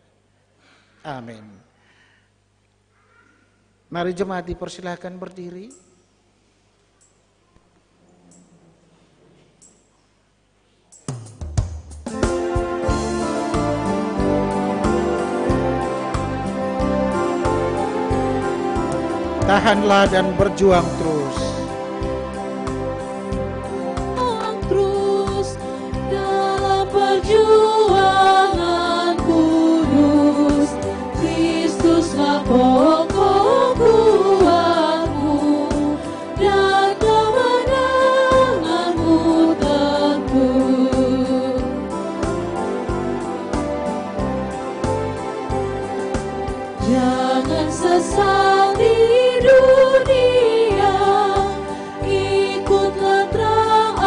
Amin. Mari jemaat dipersilakan berdiri. Tahanlah dan berjuang terus. Terus dalam perjuanganku. yang sesat di dunia, ikutlah terang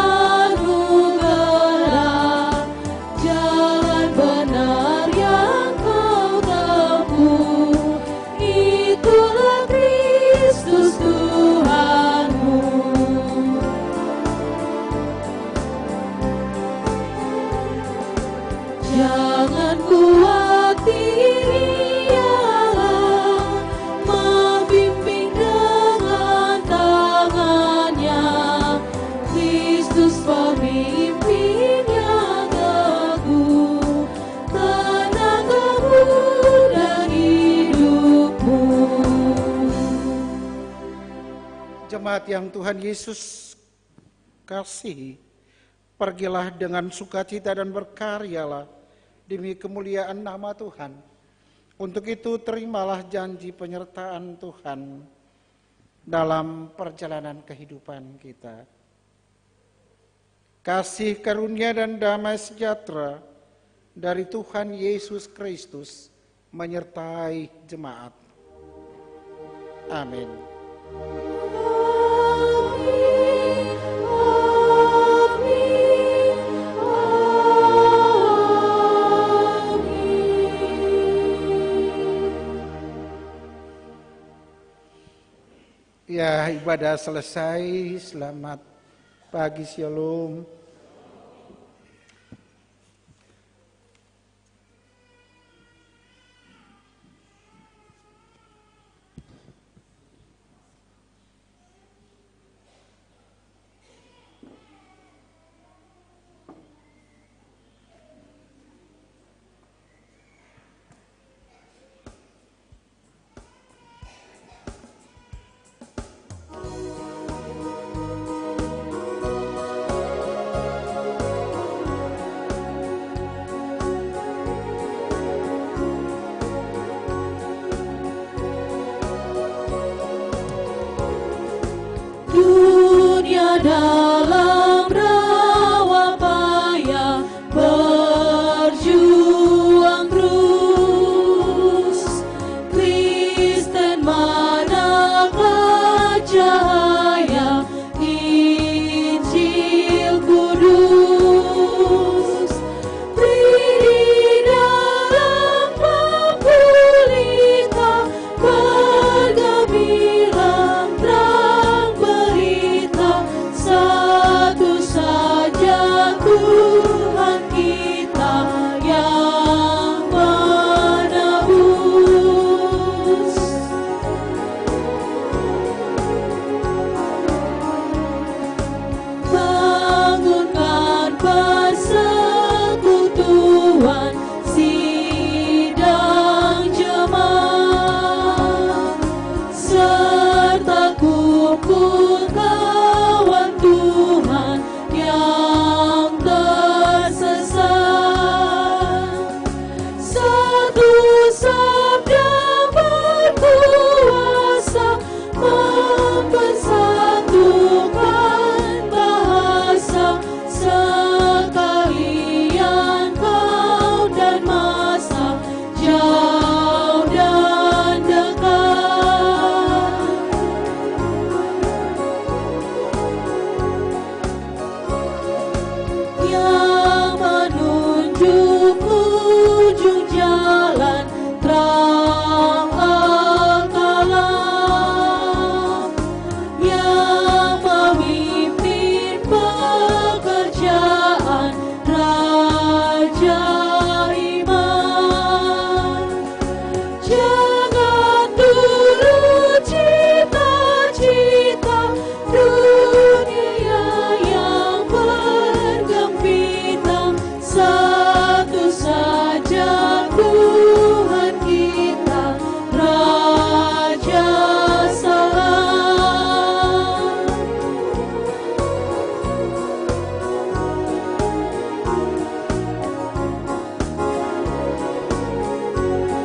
anugerah, jalan benar yang kau tempuh, itulah Kristus Tuhanmu. Jangan kuat diri Allah, membimbing dengan tangannya, Kristus pemimpin yang teguh, tenagamu dan hidupmu. Jemaat yang Tuhan Yesus kasihi, pergilah dengan sukacita dan berkaryalah demi kemuliaan nama Tuhan. Untuk itu terimalah janji penyertaan Tuhan dalam perjalanan kehidupan kita. Kasih karunia dan damai sejahtera dari Tuhan Yesus Kristus menyertai jemaat. Amin. Ya, ibadah selesai. Selamat pagi, Shalom. Dunia dan